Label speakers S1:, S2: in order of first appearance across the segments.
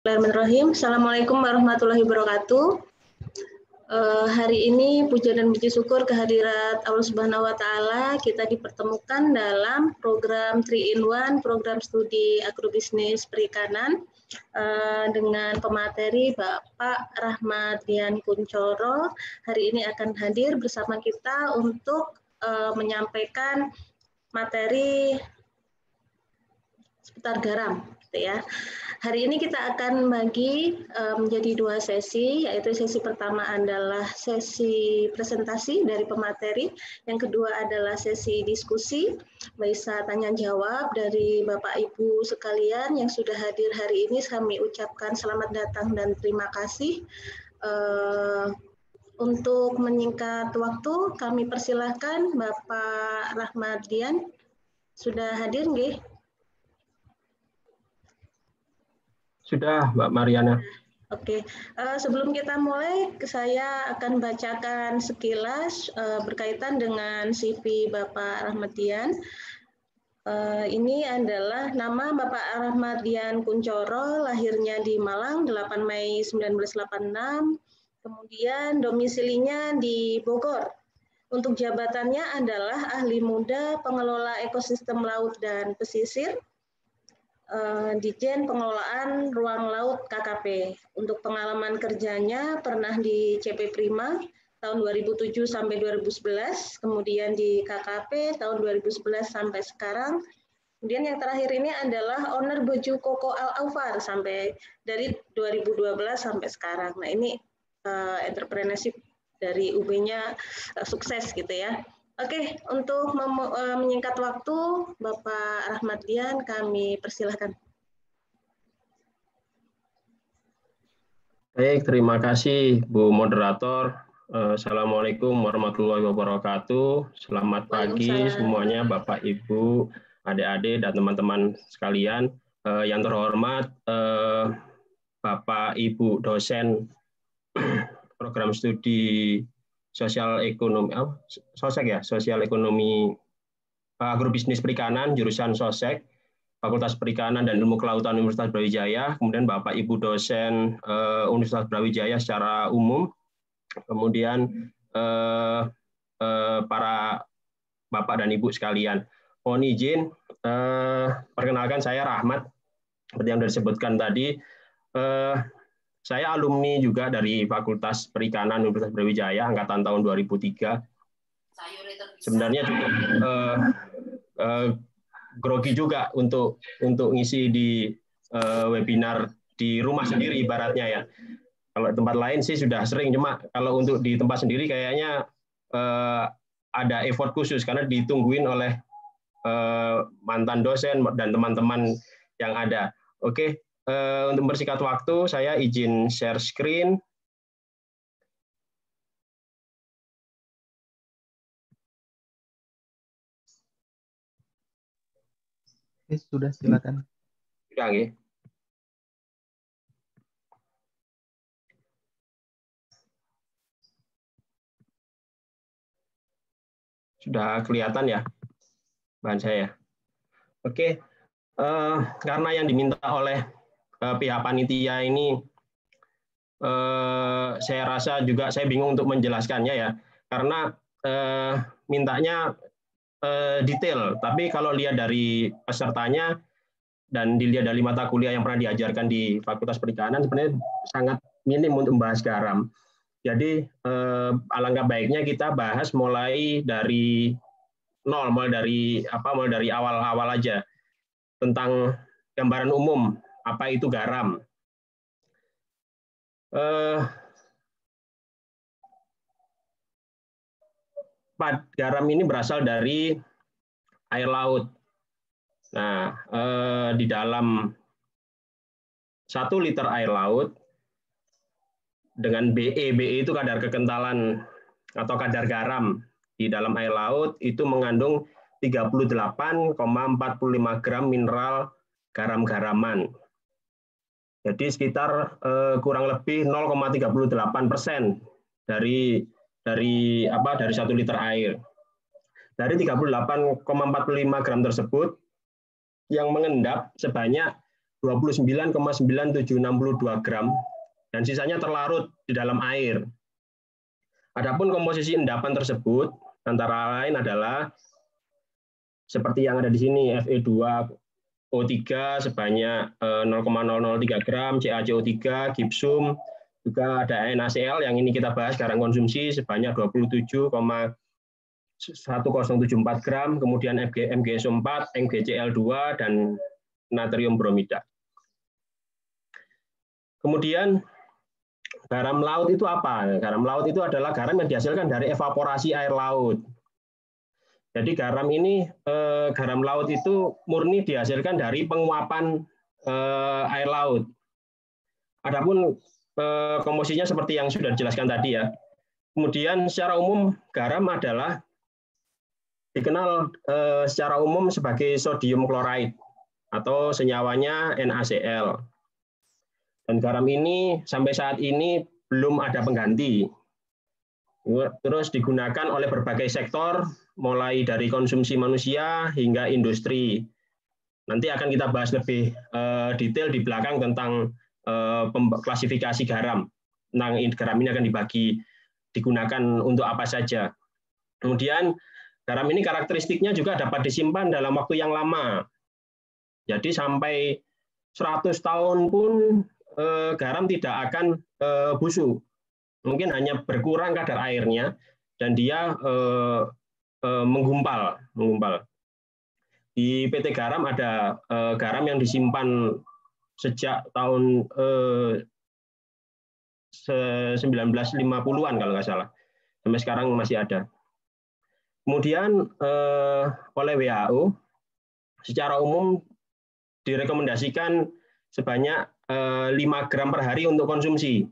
S1: Bismillahirrahmanirrahim. Assalamualaikum warahmatullahi wabarakatuh. Hari ini puja dan puji syukur kehadirat Allah Subhanahu wa taala, kita dipertemukan dalam program 3-in-1, program studi agrobisnis perikanan dengan pemateri Bapak Rahmat Dian Kuncoro. Hari ini akan hadir bersama kita untuk menyampaikan materi seputar garam, gitu ya. Hari ini kita akan bagi menjadi 2 sesi, yaitu sesi pertama adalah sesi presentasi dari pemateri, yang kedua adalah sesi diskusi, bisa tanya jawab dari Bapak Ibu sekalian yang sudah hadir hari ini. Kami ucapkan selamat datang dan terima kasih. Untuk menyingkat waktu, kami persilahkan Bapak Rahmat Dian. Sudah hadir nggih?
S2: Sudah, Mbak Mariana.
S1: Oke, sebelum kita mulai, saya akan bacakan sekilas berkaitan dengan CV Bapak Rahmat Dian. Ini adalah nama Bapak Rahmat Dian Kuncoro, lahirnya di Malang 8 Mei 1986, kemudian domisilinya di Bogor. Untuk jabatannya adalah ahli muda pengelola ekosistem laut dan pesisir, Ditjen Pengelolaan Ruang Laut KKP. Untuk pengalaman kerjanya pernah di CP Prima tahun 2007 sampai 2011, kemudian di KKP tahun 2011 sampai sekarang. Kemudian yang terakhir ini adalah owner Boju Koko Al Aufar sampai dari 2012 sampai sekarang. Nah, ini entrepreneurship dari UB-nya sukses gitu ya. Oke, untuk menyingkat waktu, Bapak Rahmat Dian, kami persilahkan.
S2: Baik, terima kasih Bu Moderator. Assalamualaikum warahmatullahi wabarakatuh. Selamat pagi semuanya, Bapak, Ibu, adik-adik, dan teman-teman sekalian. Yang terhormat, Bapak, Ibu, dosen program studi sosial ekonomi, sosial ekonomi agrobisnis perikanan, jurusan Sosek, Fakultas Perikanan dan Ilmu Kelautan Universitas Brawijaya, kemudian Bapak Ibu dosen Universitas Brawijaya secara umum, kemudian para Bapak dan Ibu sekalian. Mohon izin, perkenalkan saya Rahmat, seperti yang sudah disebutkan tadi. Saya alumni juga dari Fakultas Perikanan Universitas Brawijaya, angkatan tahun 2003. Sebenarnya cukup grogi juga untuk ngisi di webinar di rumah sendiri ibaratnya ya. Kalau tempat lain sih sudah sering, cuma kalau untuk di tempat sendiri kayaknya ada effort khusus karena ditungguin oleh mantan dosen dan teman-teman yang ada. Oke. Untuk bersingkat waktu, saya izin share screen.
S3: Sudah, silakan.
S2: Sudah, nggih. Sudah kelihatan ya bahan saya. Oke. Karena yang diminta oleh pihak panitia ini, saya rasa juga saya bingung untuk menjelaskannya ya, karena mintanya detail, tapi kalau lihat dari pesertanya dan dilihat dari mata kuliah yang pernah diajarkan di Fakultas Perikanan, sebenarnya sangat minim untuk membahas garam. Jadi alangkah baiknya kita bahas mulai dari nol, mulai dari awal-awal aja tentang gambaran umum apa itu garam. Garam ini berasal dari air laut. Nah, di dalam 1 liter air laut dengan BE itu kadar kekentalan atau kadar garam di dalam air laut itu mengandung 38,45 gram mineral garam-garaman. Jadi sekitar kurang lebih 0,38% dari 1 liter air. Dari 38,45 gram tersebut yang mengendap sebanyak 29,9762 gram, dan sisanya terlarut di dalam air. Adapun komposisi endapan tersebut antara lain adalah seperti yang ada di sini, Fe2O3 sebanyak 0,003 gram, CaCO3, gipsum, juga ada NaCl yang ini kita bahas garam konsumsi sebanyak 27,1074 gram, kemudian MgSO4, NgCl2, dan natrium bromida. Kemudian garam laut itu apa? Garam laut itu adalah garam yang dihasilkan dari evaporasi air laut. Jadi garam ini, garam laut itu murni dihasilkan dari penguapan air laut. Adapun komposisinya seperti yang sudah dijelaskan tadi ya. Kemudian secara umum garam adalah dikenal secara umum sebagai sodium chloride atau senyawanya NaCl. Dan garam ini sampai saat ini belum ada pengganti. Terus digunakan oleh berbagai sektor, mulai dari konsumsi manusia hingga industri. Nanti akan kita bahas lebih detail di belakang tentang klasifikasi garam. Tentang garam ini akan digunakan untuk apa saja. Kemudian garam ini karakteristiknya juga dapat disimpan dalam waktu yang lama. Jadi sampai 100 tahun pun garam tidak akan busuk. Mungkin hanya berkurang kadar airnya dan dia menggumpal. Di PT Garam ada garam yang disimpan sejak tahun 1950-an kalau nggak salah. Sampai sekarang masih ada. Kemudian oleh WHO secara umum direkomendasikan sebanyak 5 gram per hari untuk konsumsi.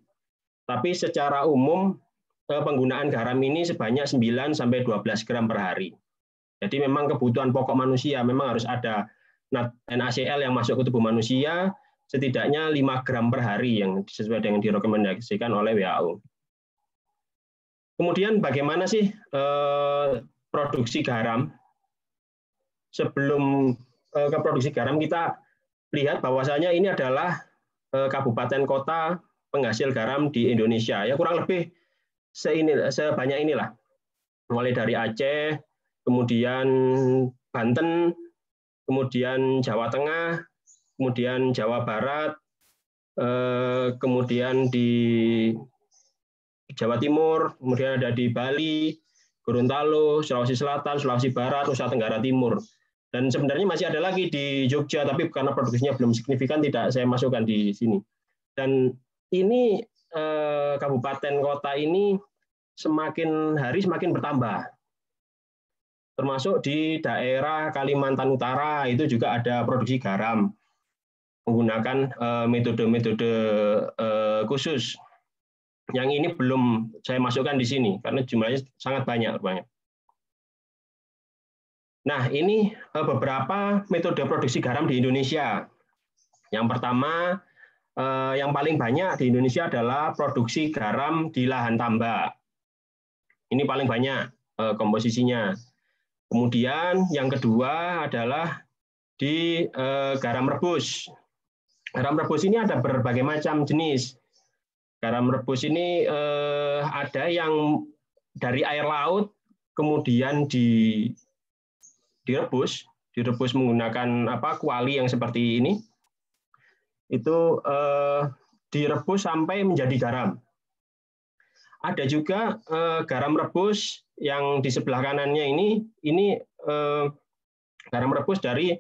S2: Tapi secara umum penggunaan garam ini sebanyak 9 sampai 12 gram per hari. Jadi memang kebutuhan pokok manusia memang harus ada NaCl yang masuk ke tubuh manusia setidaknya 5 gram per hari yang sesuai dengan direkomendasikan oleh WHO. Kemudian bagaimana sih produksi garam? Sebelum ke produksi garam kita lihat bahwasanya ini adalah kabupaten kota penghasil garam di Indonesia. Ya kurang lebih sebanyak inilah. Mulai dari Aceh, kemudian Banten, kemudian Jawa Tengah, kemudian Jawa Barat, kemudian di Jawa Timur, kemudian ada di Bali, Gorontalo, Sulawesi Selatan, Sulawesi Barat, Nusa Tenggara Timur. Dan sebenarnya masih ada lagi di Jogja, tapi karena produksinya belum signifikan tidak saya masukkan di sini. Dan ini kabupaten kota ini semakin hari semakin bertambah. Termasuk di daerah Kalimantan Utara itu juga ada produksi garam menggunakan metode-metode khusus. Yang ini belum saya masukkan di sini karena jumlahnya sangat banyak. Nah, ini beberapa metode produksi garam di Indonesia. Yang pertama, yang paling banyak di Indonesia adalah produksi garam di lahan tambak. Ini paling banyak komposisinya. Kemudian yang kedua adalah di garam rebus. Garam rebus ini ada berbagai macam jenis. Garam rebus ini ada yang dari air laut, kemudian direbus menggunakan kuali yang seperti ini. Itu direbus sampai menjadi garam. Ada juga garam rebus yang di sebelah kanannya ini garam rebus dari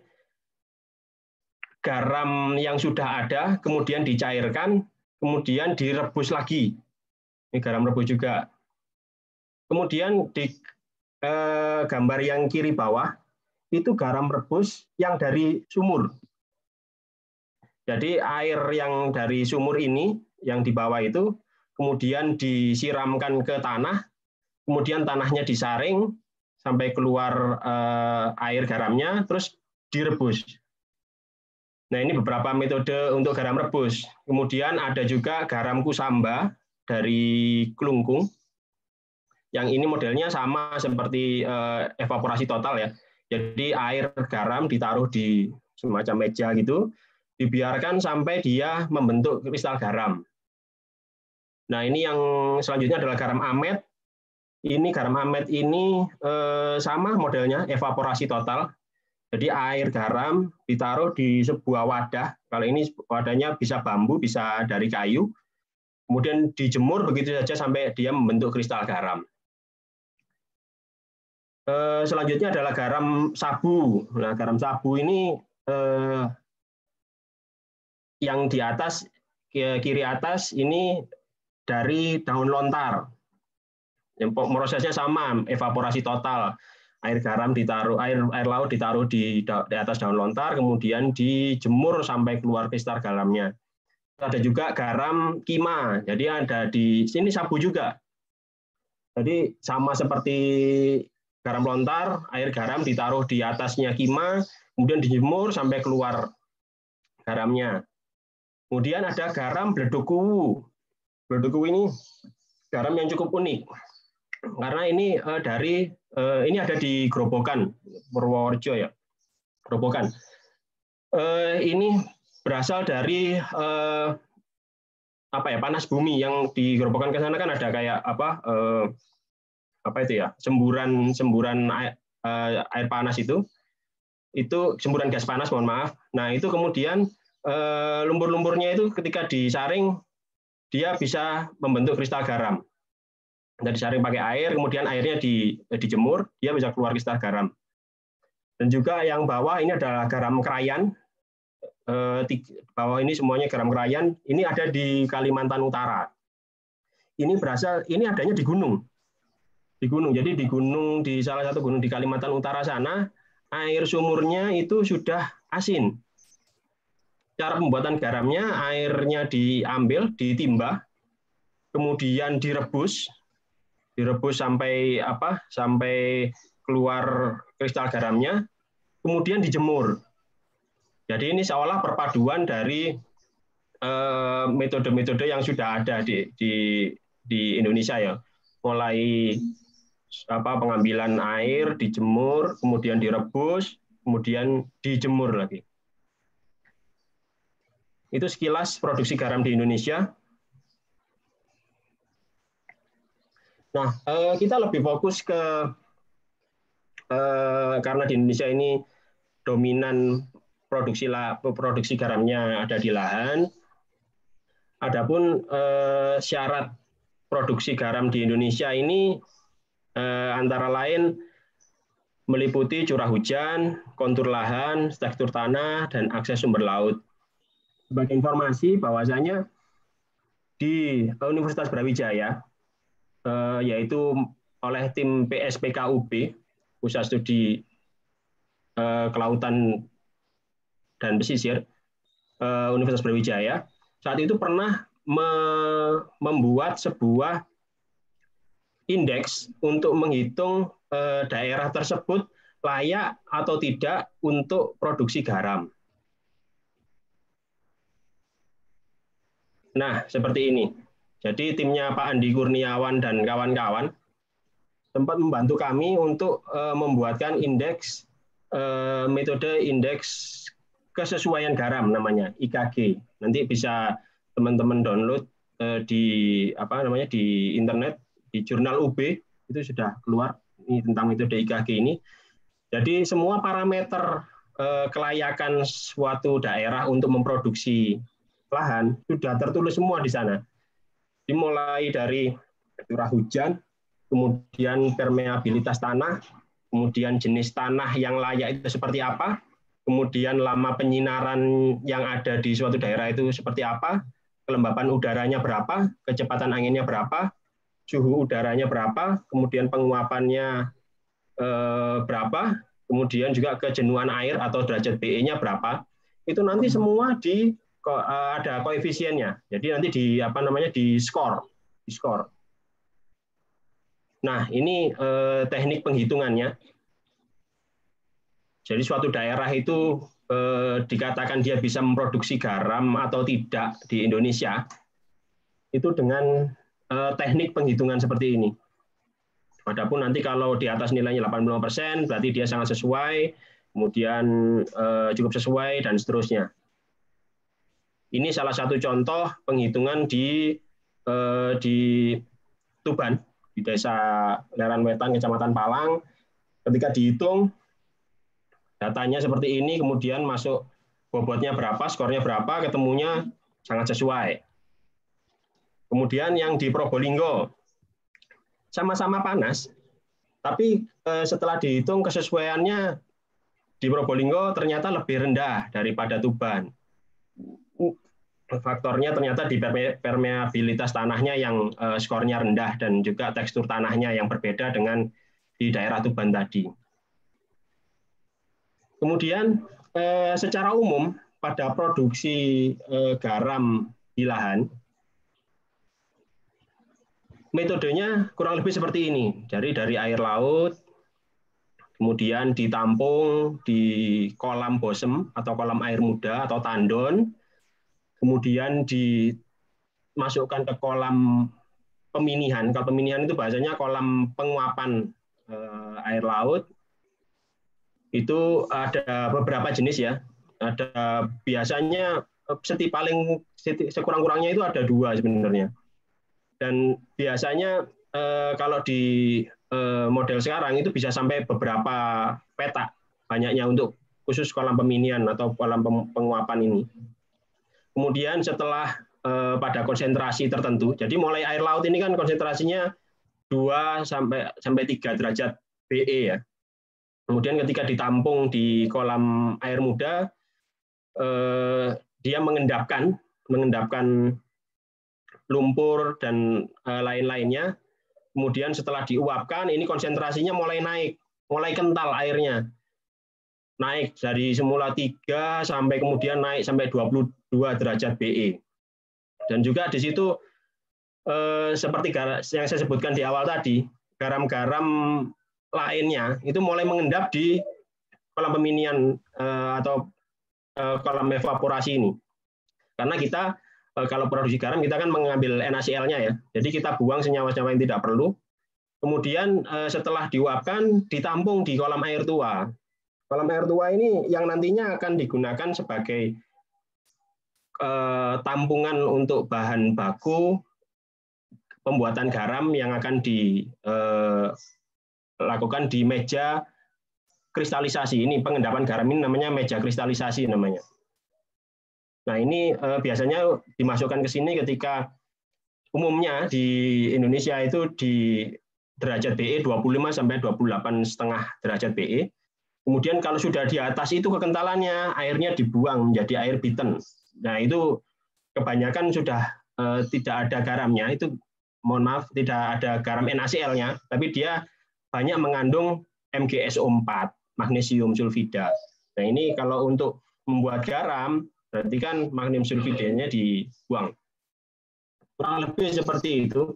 S2: garam yang sudah ada, kemudian dicairkan, kemudian direbus lagi. Ini garam rebus juga. Kemudian di gambar yang kiri bawah, itu garam rebus yang dari sumur. Jadi air yang dari sumur ini, yang di bawah itu, kemudian disiramkan ke tanah, kemudian tanahnya disaring sampai keluar air garamnya, terus direbus. Nah, ini beberapa metode untuk garam rebus. Kemudian ada juga garam kusamba dari Kelungkung. Yang ini modelnya sama seperti evaporasi total ya. Jadi air garam ditaruh di semacam meja gitu, dibiarkan sampai dia membentuk kristal garam. Nah, ini yang selanjutnya adalah garam amet. Ini garam amet ini sama modelnya, evaporasi total. Jadi air garam ditaruh di sebuah wadah. Kalau ini wadahnya bisa bambu, bisa dari kayu. Kemudian dijemur begitu saja sampai dia membentuk kristal garam. Selanjutnya adalah garam sabu. Nah, garam sabu ini yang di atas, kiri atas ini dari daun lontar. Prosesnya sama, evaporasi total. Air garam ditaruh, air laut ditaruh di atas daun lontar, kemudian dijemur sampai keluar kristal garamnya. Ada juga garam kima, jadi ada di sini sabu juga. Jadi sama seperti garam lontar, air garam ditaruh di atasnya kima, kemudian dijemur sampai keluar garamnya. Kemudian ada garam bledukuwu. Bledukuwu ini garam yang cukup unik, karena ini ini ada di Grobogan, Purworejo ya, Grobogan. Ini berasal dari panas bumi yang di Grobogan ke sana kan ada kayak semburan air panas itu semburan gas panas, mohon maaf. Nah, itu kemudian lumpur-lumpurnya itu ketika disaring dia bisa membentuk kristal garam. Dan disaring pakai air, kemudian airnya dijemur, dia bisa keluar kristal garam. Dan juga yang bawah ini adalah garam krayan. Bawah ini semuanya garam krayan. Ini ada di Kalimantan Utara. Ini adanya di gunung. Di gunung. Jadi di salah satu gunung di Kalimantan Utara sana, air sumurnya itu sudah asin. Cara pembuatan garamnya, airnya diambil, ditimba, kemudian direbus sampai keluar kristal garamnya, kemudian dijemur. Jadi ini seolah perpaduan dari metode-metode yang sudah ada di Indonesia ya, mulai pengambilan air, dijemur, kemudian direbus, kemudian dijemur lagi. Itu sekilas produksi garam di Indonesia. Nah, kita lebih fokus karena di Indonesia ini dominan produksi garamnya ada di lahan. Adapun syarat produksi garam di Indonesia ini antara lain meliputi curah hujan, kontur lahan, struktur tanah, dan akses sumber laut. Sebagai informasi bahwasanya di Universitas Brawijaya, yaitu oleh tim PSPKUB, Pusat Studi Kelautan dan Pesisir Universitas Brawijaya, saat itu pernah membuat sebuah indeks untuk menghitung daerah tersebut layak atau tidak untuk produksi garam. Nah, seperti ini. Jadi timnya Pak Andi Kurniawan dan kawan-kawan sempat membantu kami untuk membuatkan indeks metode indeks kesesuaian garam namanya IKG. Nanti bisa teman-teman download di internet, di jurnal UB itu sudah keluar ini tentang metode IKG ini. Jadi semua parameter kelayakan suatu daerah untuk memproduksi lahan sudah tertulis semua di sana. Dimulai dari curah hujan, kemudian permeabilitas tanah, kemudian jenis tanah yang layak itu seperti apa, kemudian lama penyinaran yang ada di suatu daerah itu seperti apa, kelembapan udaranya berapa, kecepatan anginnya berapa, suhu udaranya berapa, kemudian penguapannya berapa, kemudian juga kejenuhan air atau derajat BE-nya berapa. Itu nanti semua ada koefisiennya. Jadi nanti di skor. Nah, ini teknik penghitungannya. Jadi suatu daerah itu dikatakan dia bisa memproduksi garam atau tidak di Indonesia itu dengan teknik penghitungan seperti ini. Adapun nanti kalau di atas nilainya 80% berarti dia sangat sesuai, kemudian cukup sesuai dan seterusnya. Ini salah satu contoh penghitungan di Tuban, di Desa Leran Wetan, Kecamatan Palang. Ketika dihitung, datanya seperti ini, kemudian masuk bobotnya berapa, skornya berapa, ketemunya sangat sesuai. Kemudian yang di Probolinggo, sama-sama panas, tapi setelah dihitung kesesuaiannya di Probolinggo ternyata lebih rendah daripada Tuban. Faktornya ternyata di permeabilitas tanahnya yang skornya rendah dan juga tekstur tanahnya yang berbeda dengan di daerah Tuban tadi. Kemudian secara umum pada produksi garam di lahan, metodenya kurang lebih seperti ini. Dari air laut, kemudian ditampung di kolam bosem atau kolam air muda atau tandon, kemudian dimasukkan ke kolam peminihan. Kalau peminihan itu bahasanya kolam penguapan air laut. Itu ada beberapa jenis ya. Ada biasanya sekurang-kurangnya itu ada 2 sebenarnya. Dan biasanya kalau di model sekarang itu bisa sampai beberapa petak banyaknya untuk khusus kolam peminihan atau kolam penguapan ini. Kemudian setelah pada konsentrasi tertentu, jadi mulai air laut ini kan konsentrasinya 2 sampai 3 derajat BE ya. Kemudian ketika ditampung di kolam air muda, dia mengendapkan lumpur dan lain-lainnya. Kemudian setelah diuapkan, ini konsentrasinya mulai naik, mulai kental airnya. Naik dari semula 3 sampai kemudian naik sampai 22 derajat BE. Dan juga di situ seperti yang saya sebutkan di awal tadi, garam-garam lainnya itu mulai mengendap di kolam peminihan atau kolam evaporasi ini. Karena kita kalau produksi garam kita kan mengambil NaCl-nya ya. Jadi kita buang senyawa-senyawa yang tidak perlu. Kemudian setelah diuapkan ditampung di kolam air tua. Kolam air tua ini yang nantinya akan digunakan sebagai tampungan untuk bahan baku pembuatan garam yang akan dilakukan di meja kristalisasi. Ini pengendapan garam ini namanya meja kristalisasi namanya. Nah ini biasanya dimasukkan ke sini ketika umumnya di Indonesia itu di derajat BE 25 sampai 28,5 derajat BE. Kemudian kalau sudah di atas itu kekentalannya, airnya dibuang menjadi air biten. Nah itu kebanyakan sudah tidak ada garamnya, itu mohon maaf tidak ada garam NaCl-nya, tapi dia banyak mengandung MgSO4, magnesium sulfida. Nah ini kalau untuk membuat garam, berarti kan magnesium sulfidanya dibuang. Kurang lebih seperti itu.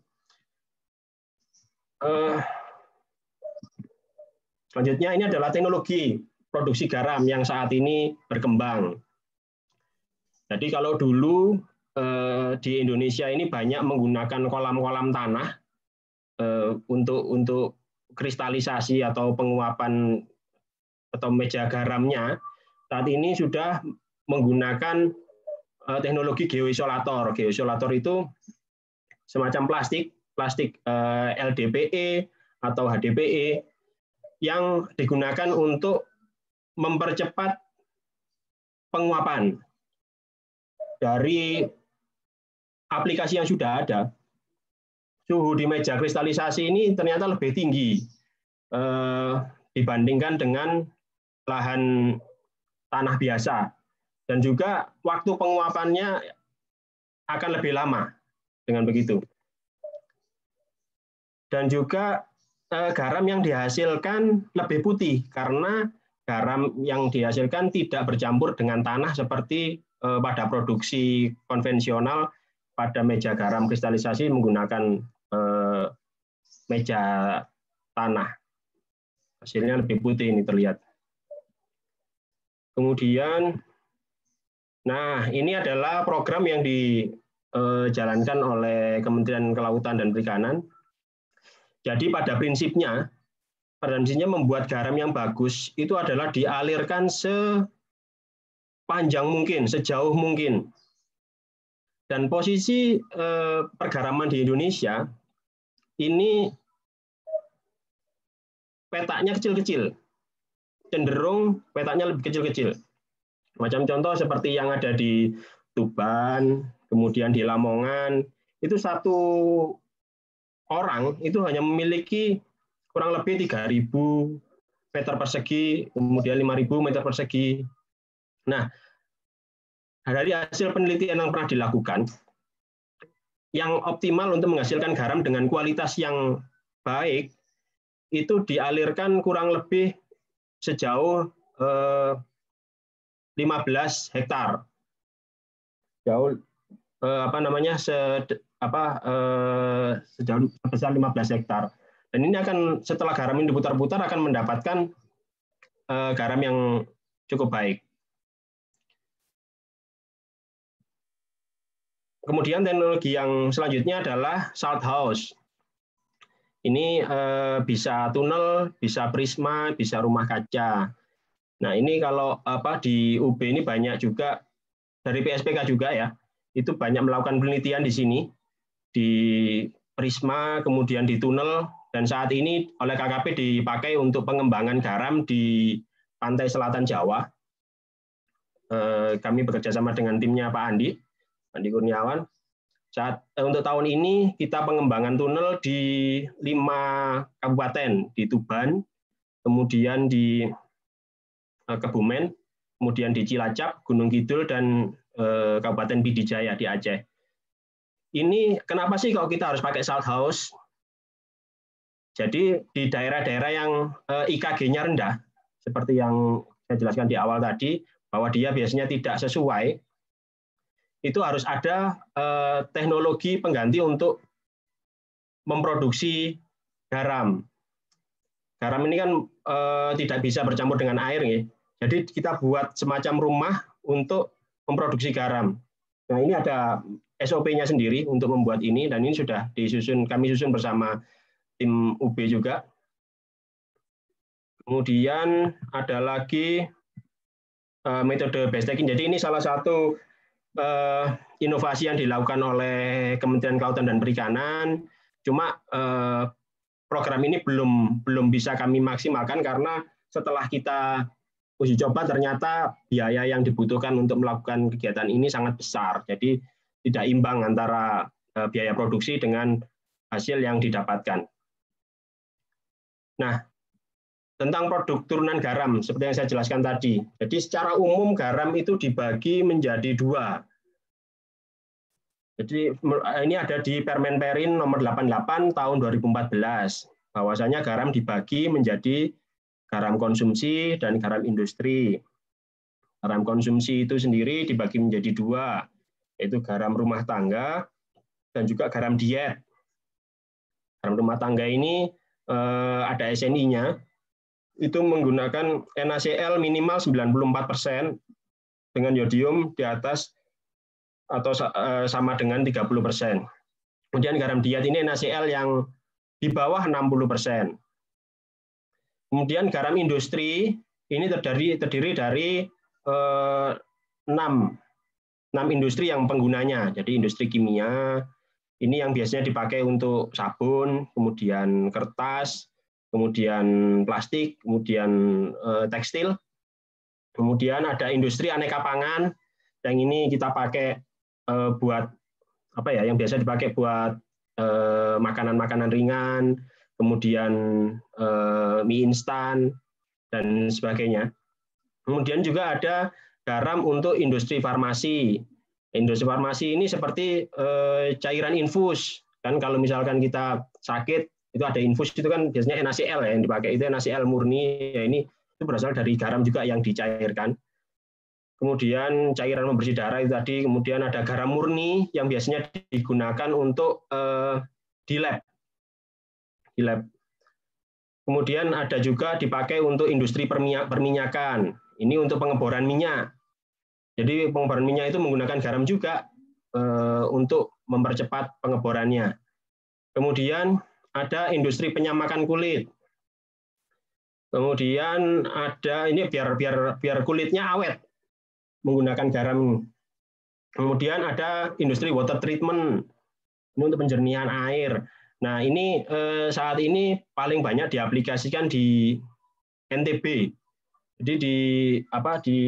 S2: Selanjutnya ini adalah teknologi produksi garam yang saat ini berkembang. Jadi kalau dulu di Indonesia ini banyak menggunakan kolam-kolam tanah untuk kristalisasi atau penguapan atau meja garamnya, saat ini sudah menggunakan teknologi geoisolator. Geoisolator itu semacam plastik LDPE atau HDPE yang digunakan untuk mempercepat penguapan dari aplikasi yang sudah ada. Suhu di meja kristalisasi ini ternyata lebih tinggi dibandingkan dengan lahan tanah biasa, dan juga waktu penguapannya akan lebih lama dengan begitu. Dan juga garam yang dihasilkan lebih putih karena garam yang dihasilkan tidak bercampur dengan tanah seperti pada produksi konvensional pada meja garam kristalisasi menggunakan meja tanah. Hasilnya lebih putih ini terlihat. Kemudian, nah ini adalah program yang dijalankan oleh Kementerian Kelautan dan Perikanan. Jadi pada prinsipnya membuat garam yang bagus itu adalah dialirkan sepanjang mungkin, sejauh mungkin Dan posisi pergaraman di Indonesia ini petanya kecil-kecil, cenderung petanya lebih kecil-kecil. Macam contoh seperti yang ada di Tuban, kemudian di Lamongan, itu satu orang itu hanya memiliki kurang lebih 3.000 meter persegi, kemudian 5.000 meter persegi. Nah, dari hasil penelitian yang pernah dilakukan, yang optimal untuk menghasilkan garam dengan kualitas yang baik, itu dialirkan kurang lebih sejauh 15 hektar. Jauh sejauh sebesar 15 hektar. Dan ini akan setelah garam ini diputar-putar akan mendapatkan garam yang cukup baik. Kemudian teknologi yang selanjutnya adalah salt house. Ini bisa tunnel, bisa prisma, bisa rumah kaca. Nah, ini kalau di UB ini banyak juga dari PSPK juga ya, itu banyak melakukan penelitian di sini di prisma, kemudian di tunnel, dan saat ini oleh KKP dipakai untuk pengembangan garam di pantai selatan Jawa. Kami bekerja sama dengan timnya Pak Andi Kurniawan. Untuk tahun ini kita pengembangan tunnel di 5 kabupaten, di Tuban, kemudian di Kebumen, kemudian di Cilacap, Gunung Kidul, dan Kabupaten Pidijaya di Aceh. Ini kenapa sih kalau kita harus pakai salt house? Jadi di daerah-daerah yang IKG-nya rendah, seperti yang saya jelaskan di awal tadi, bahwa dia biasanya tidak sesuai, itu harus ada teknologi pengganti untuk memproduksi garam. Garam ini kan tidak bisa bercampur dengan air, ya. Jadi kita buat semacam rumah untuk memproduksi garam. Nah, ini ada SOP-nya sendiri untuk membuat ini, dan ini sudah kami susun bersama tim UB juga. Kemudian ada lagi metode backstacking. Jadi ini salah satu inovasi yang dilakukan oleh Kementerian Kelautan dan Perikanan. Cuma program ini belum bisa kami maksimalkan karena setelah kita uji coba ternyata biaya yang dibutuhkan untuk melakukan kegiatan ini sangat besar. Jadi tidak imbang antara biaya produksi dengan hasil yang didapatkan. Nah, tentang produk turunan garam, seperti yang saya jelaskan tadi. Jadi secara umum garam itu dibagi menjadi 2. Jadi ini ada di Permen Perin nomor 88 tahun 2014. Bahwasanya garam dibagi menjadi garam konsumsi dan garam industri. Garam konsumsi itu sendiri dibagi menjadi 2, yaitu garam rumah tangga dan juga garam diet. Garam rumah tangga ini ada SNI-nya, itu menggunakan NaCl minimal 94% dengan yodium di atas atau sama dengan 30%. Kemudian garam diet ini NaCl yang di bawah 60%. Kemudian garam industri ini terdiri dari 6 industri yang penggunanya. Jadi industri kimia, ini yang biasanya dipakai untuk sabun, kemudian kertas, kemudian plastik, kemudian tekstil. Kemudian ada industri aneka pangan, yang ini kita pakai buat yang biasa dipakai buat makanan-makanan ringan, kemudian mie instan dan sebagainya. Kemudian juga ada garam untuk industri farmasi. Industri farmasi ini seperti cairan infus. Kan kalau misalkan kita sakit, itu ada infus, itu kan biasanya NaCl ya, yang dipakai itu NaCl murni. Ya, ini itu berasal dari garam juga yang dicairkan. Kemudian cairan pembersih darah itu tadi. Kemudian ada garam murni yang biasanya digunakan untuk di lab. Kemudian ada juga dipakai untuk industri perminyakan. Ini untuk pengeboran minyak. Jadi pengeboran minyak itu menggunakan garam juga untuk mempercepat pengeborannya. Kemudian ada industri penyamakan kulit. Kemudian ada ini biar kulitnya awet, menggunakan garam. Kemudian ada industri water treatment, ini untuk penjernihan air. Nah, ini saat ini paling banyak diaplikasikan di NTB. Jadi di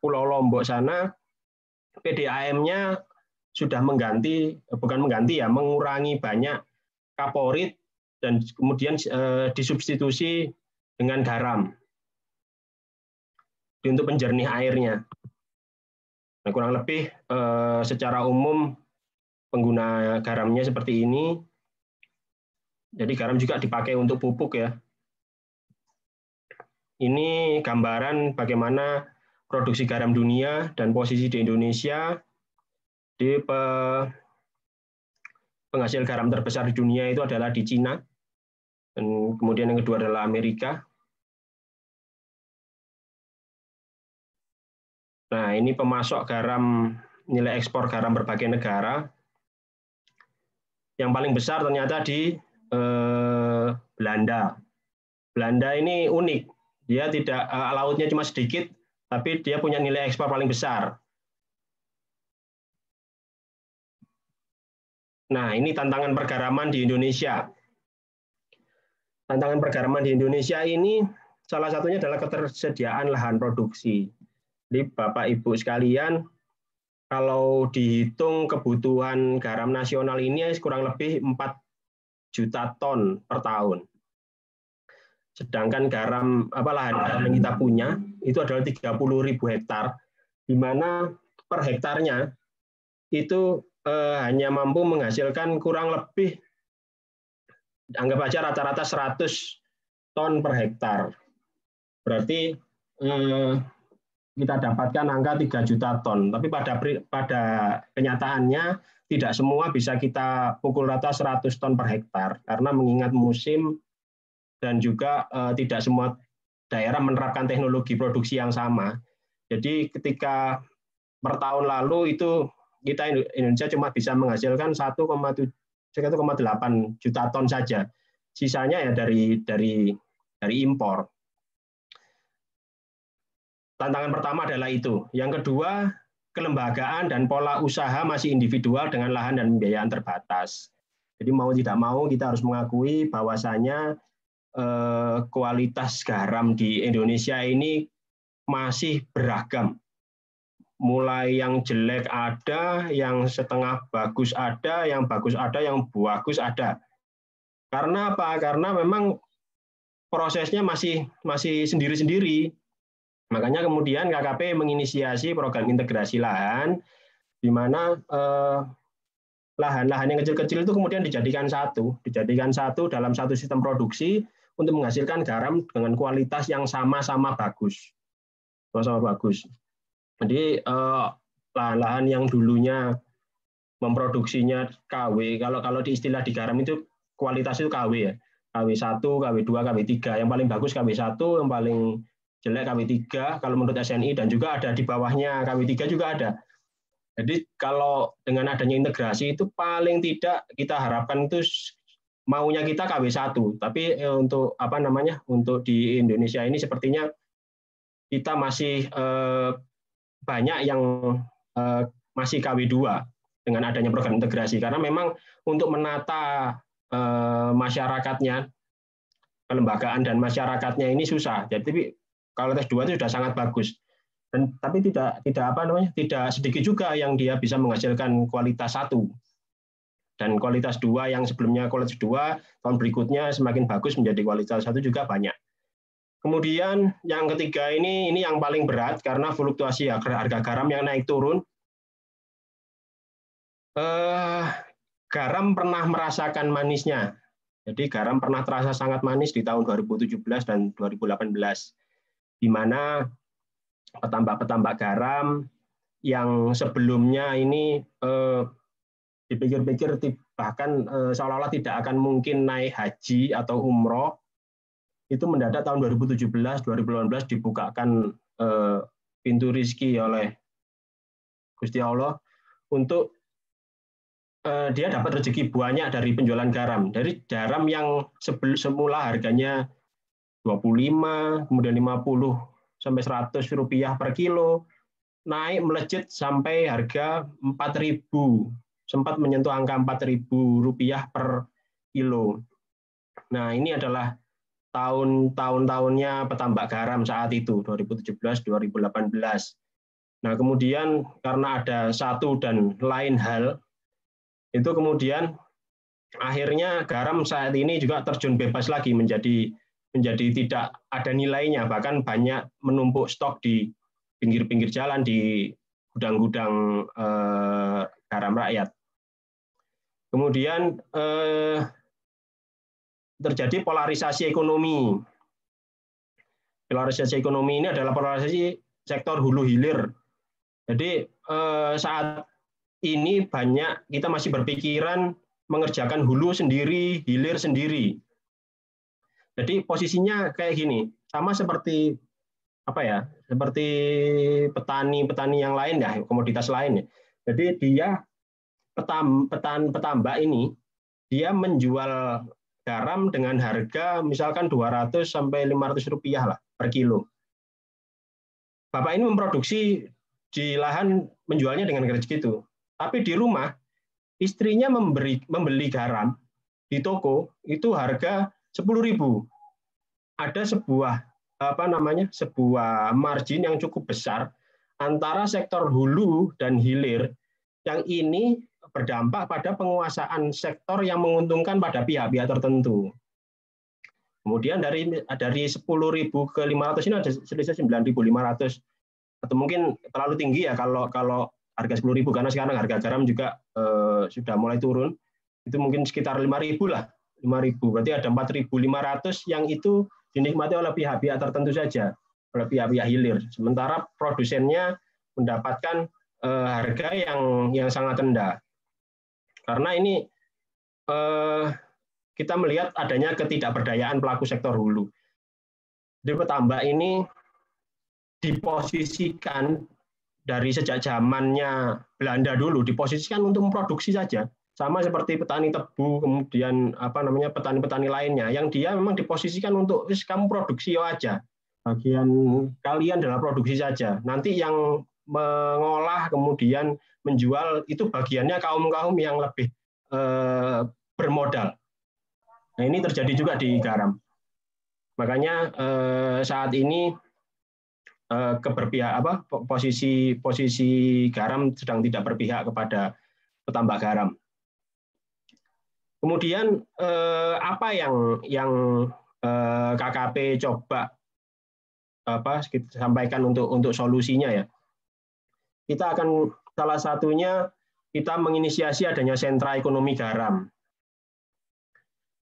S2: Pulau Lombok sana PDAM-nya sudah mengurangi banyak kaporit dan kemudian disubstitusi dengan garam untuk penjernih airnya. Nah, kurang lebih secara umum pengguna garamnya seperti ini. Jadi garam juga dipakai untuk pupuk ya. Ini gambaran bagaimana produksi garam dunia dan posisi di Indonesia. Di penghasil garam terbesar di dunia itu adalah di Cina. Dan kemudian yang kedua adalah Amerika. Nah, ini pemasok garam, nilai ekspor garam berbagai negara. Yang paling besar ternyata di Belanda. Belanda ini unik. Dia tidak lautnya cuma sedikit, tapi dia punya nilai ekspor paling besar. Nah, ini tantangan pergaraman di Indonesia. Tantangan pergaraman di Indonesia ini salah satunya adalah ketersediaan lahan produksi. Jadi Bapak Ibu sekalian, kalau dihitung kebutuhan garam nasional ini kurang lebih 4 juta ton per tahun. Sedangkan lahan yang kita punya itu adalah 30.000 hektar, di mana per hektarnya itu hanya mampu menghasilkan kurang lebih, anggap aja rata-rata 100 ton per hektar. Berarti kita dapatkan angka 3 juta ton, tapi pada kenyataannya tidak semua bisa kita pukul rata 100 ton per hektar, karena mengingat musim dan juga tidak semua daerah menerapkan teknologi produksi yang sama. Jadi ketika per tahun lalu itu kita Indonesia cuma bisa menghasilkan 1,8 juta ton saja. Sisanya ya dari impor. Tantangan pertama adalah itu. Yang kedua, kelembagaan dan pola usaha masih individual dengan lahan dan pembiayaan terbatas. Jadi mau tidak mau kita harus mengakui bahwasanya kualitas garam di Indonesia ini masih beragam. Mulai yang jelek ada, yang setengah bagus ada, yang bagus ada, yang bagus ada. Karena apa? Karena memang prosesnya masih sendiri-sendiri. Makanya kemudian KKP menginisiasi program integrasi lahan, di mana lahan-lahan yang kecil-kecil itu kemudian dijadikan satu dalam satu sistem produksi untuk menghasilkan garam dengan kualitas yang sama-sama bagus. Jadi lahan-lahan yang dulunya memproduksinya KW, kalau di istilah di garam itu kualitas itu KW ya, KW1, KW2, KW3, yang paling bagus KW1, yang paling jelek KW3 kalau menurut SNI, dan juga ada di bawahnya KW3 juga ada. Jadi kalau dengan adanya integrasi itu paling tidak kita harapkan itu maunya kita KW1, tapi untuk di Indonesia ini sepertinya kita masih banyak yang masih KW2 dengan adanya program integrasi, karena memang untuk menata masyarakatnya, kelembagaan dan masyarakatnya ini susah. Jadi kualitas 2 itu sudah sangat bagus. Tapi tidak sedikit juga yang dia bisa menghasilkan kualitas 1. Dan kualitas 2 yang sebelumnya kualitas 2, tahun berikutnya semakin bagus menjadi kualitas 1 juga banyak. Kemudian yang ketiga ini yang paling berat karena fluktuasi harga garam yang naik turun. Garam pernah merasakan manisnya. Jadi garam pernah terasa sangat manis di tahun 2017 dan 2018. Di mana petambak-petambak garam yang sebelumnya ini dipikir-pikir bahkan seolah-olah tidak akan mungkin naik haji atau umroh, itu mendadak tahun 2017-2018 dibukakan pintu rezeki oleh Gusti Allah untuk dia dapat rezeki banyak dari penjualan garam. Dari garam yang semula harganya 25, kemudian 50 sampai 100 rupiah per kilo, naik melejit sampai harga 4.000, sempat menyentuh angka 4.000 rupiah per kilo. Nah, ini adalah tahun-tahunnya petambak garam saat itu, 2017-2018. Nah, kemudian karena ada satu dan lain hal, itu kemudian akhirnya garam saat ini juga terjun bebas lagi menjadi tidak ada nilainya, bahkan banyak menumpuk stok di pinggir-pinggir jalan, di gudang-gudang garam rakyat. Kemudian terjadi polarisasi ekonomi. Polarisasi ekonomi ini adalah polarisasi sektor hulu hilir. Jadi saat ini banyak kita masih berpikiran mengerjakan hulu sendiri, hilir sendiri. Jadi posisinya kayak gini, sama seperti apa ya? Seperti petani-petani yang lain ya, komoditas lain ya. Jadi dia petambak ini dia menjual garam dengan harga misalkan 200 sampai 500 rupiah lah per kilo. Bapak ini memproduksi di lahan menjualnya dengan harga segitu. Tapi di rumah istrinya membeli garam di toko itu harga 10.000. Ada sebuah sebuah margin yang cukup besar antara sektor hulu dan hilir yang ini berdampak pada penguasaan sektor yang menguntungkan pada pihak-pihak tertentu. Kemudian dari 10.000 ke 500 ini ada selisih 9.500, atau mungkin terlalu tinggi ya kalau harga 10.000, karena sekarang harga garam juga sudah mulai turun. Itu mungkin sekitar 5.000 lah. 5.000 berarti ada 4.500 yang itu dinikmati oleh pihak-pihak tertentu saja, oleh pihak-pihak hilir. Sementara produsennya mendapatkan harga yang sangat rendah. Karena ini kita melihat adanya ketidakberdayaan pelaku sektor hulu. Di petambak ini diposisikan dari sejak zamannya Belanda dulu, diposisikan untuk memproduksi saja. Sama seperti petani tebu, kemudian petani-petani lainnya, yang dia memang diposisikan untuk kamu produksi aja. Bagian kalian adalah produksi saja. Nanti yang mengolah kemudian menjual itu bagiannya kaum-kaum yang lebih bermodal. Nah, ini terjadi juga di garam. Makanya saat ini posisi garam sedang tidak berpihak kepada petambak garam. Kemudian apa yang KKP coba kita sampaikan untuk solusinya ya. Kita akan salah satunya kita menginisiasi adanya sentra ekonomi garam.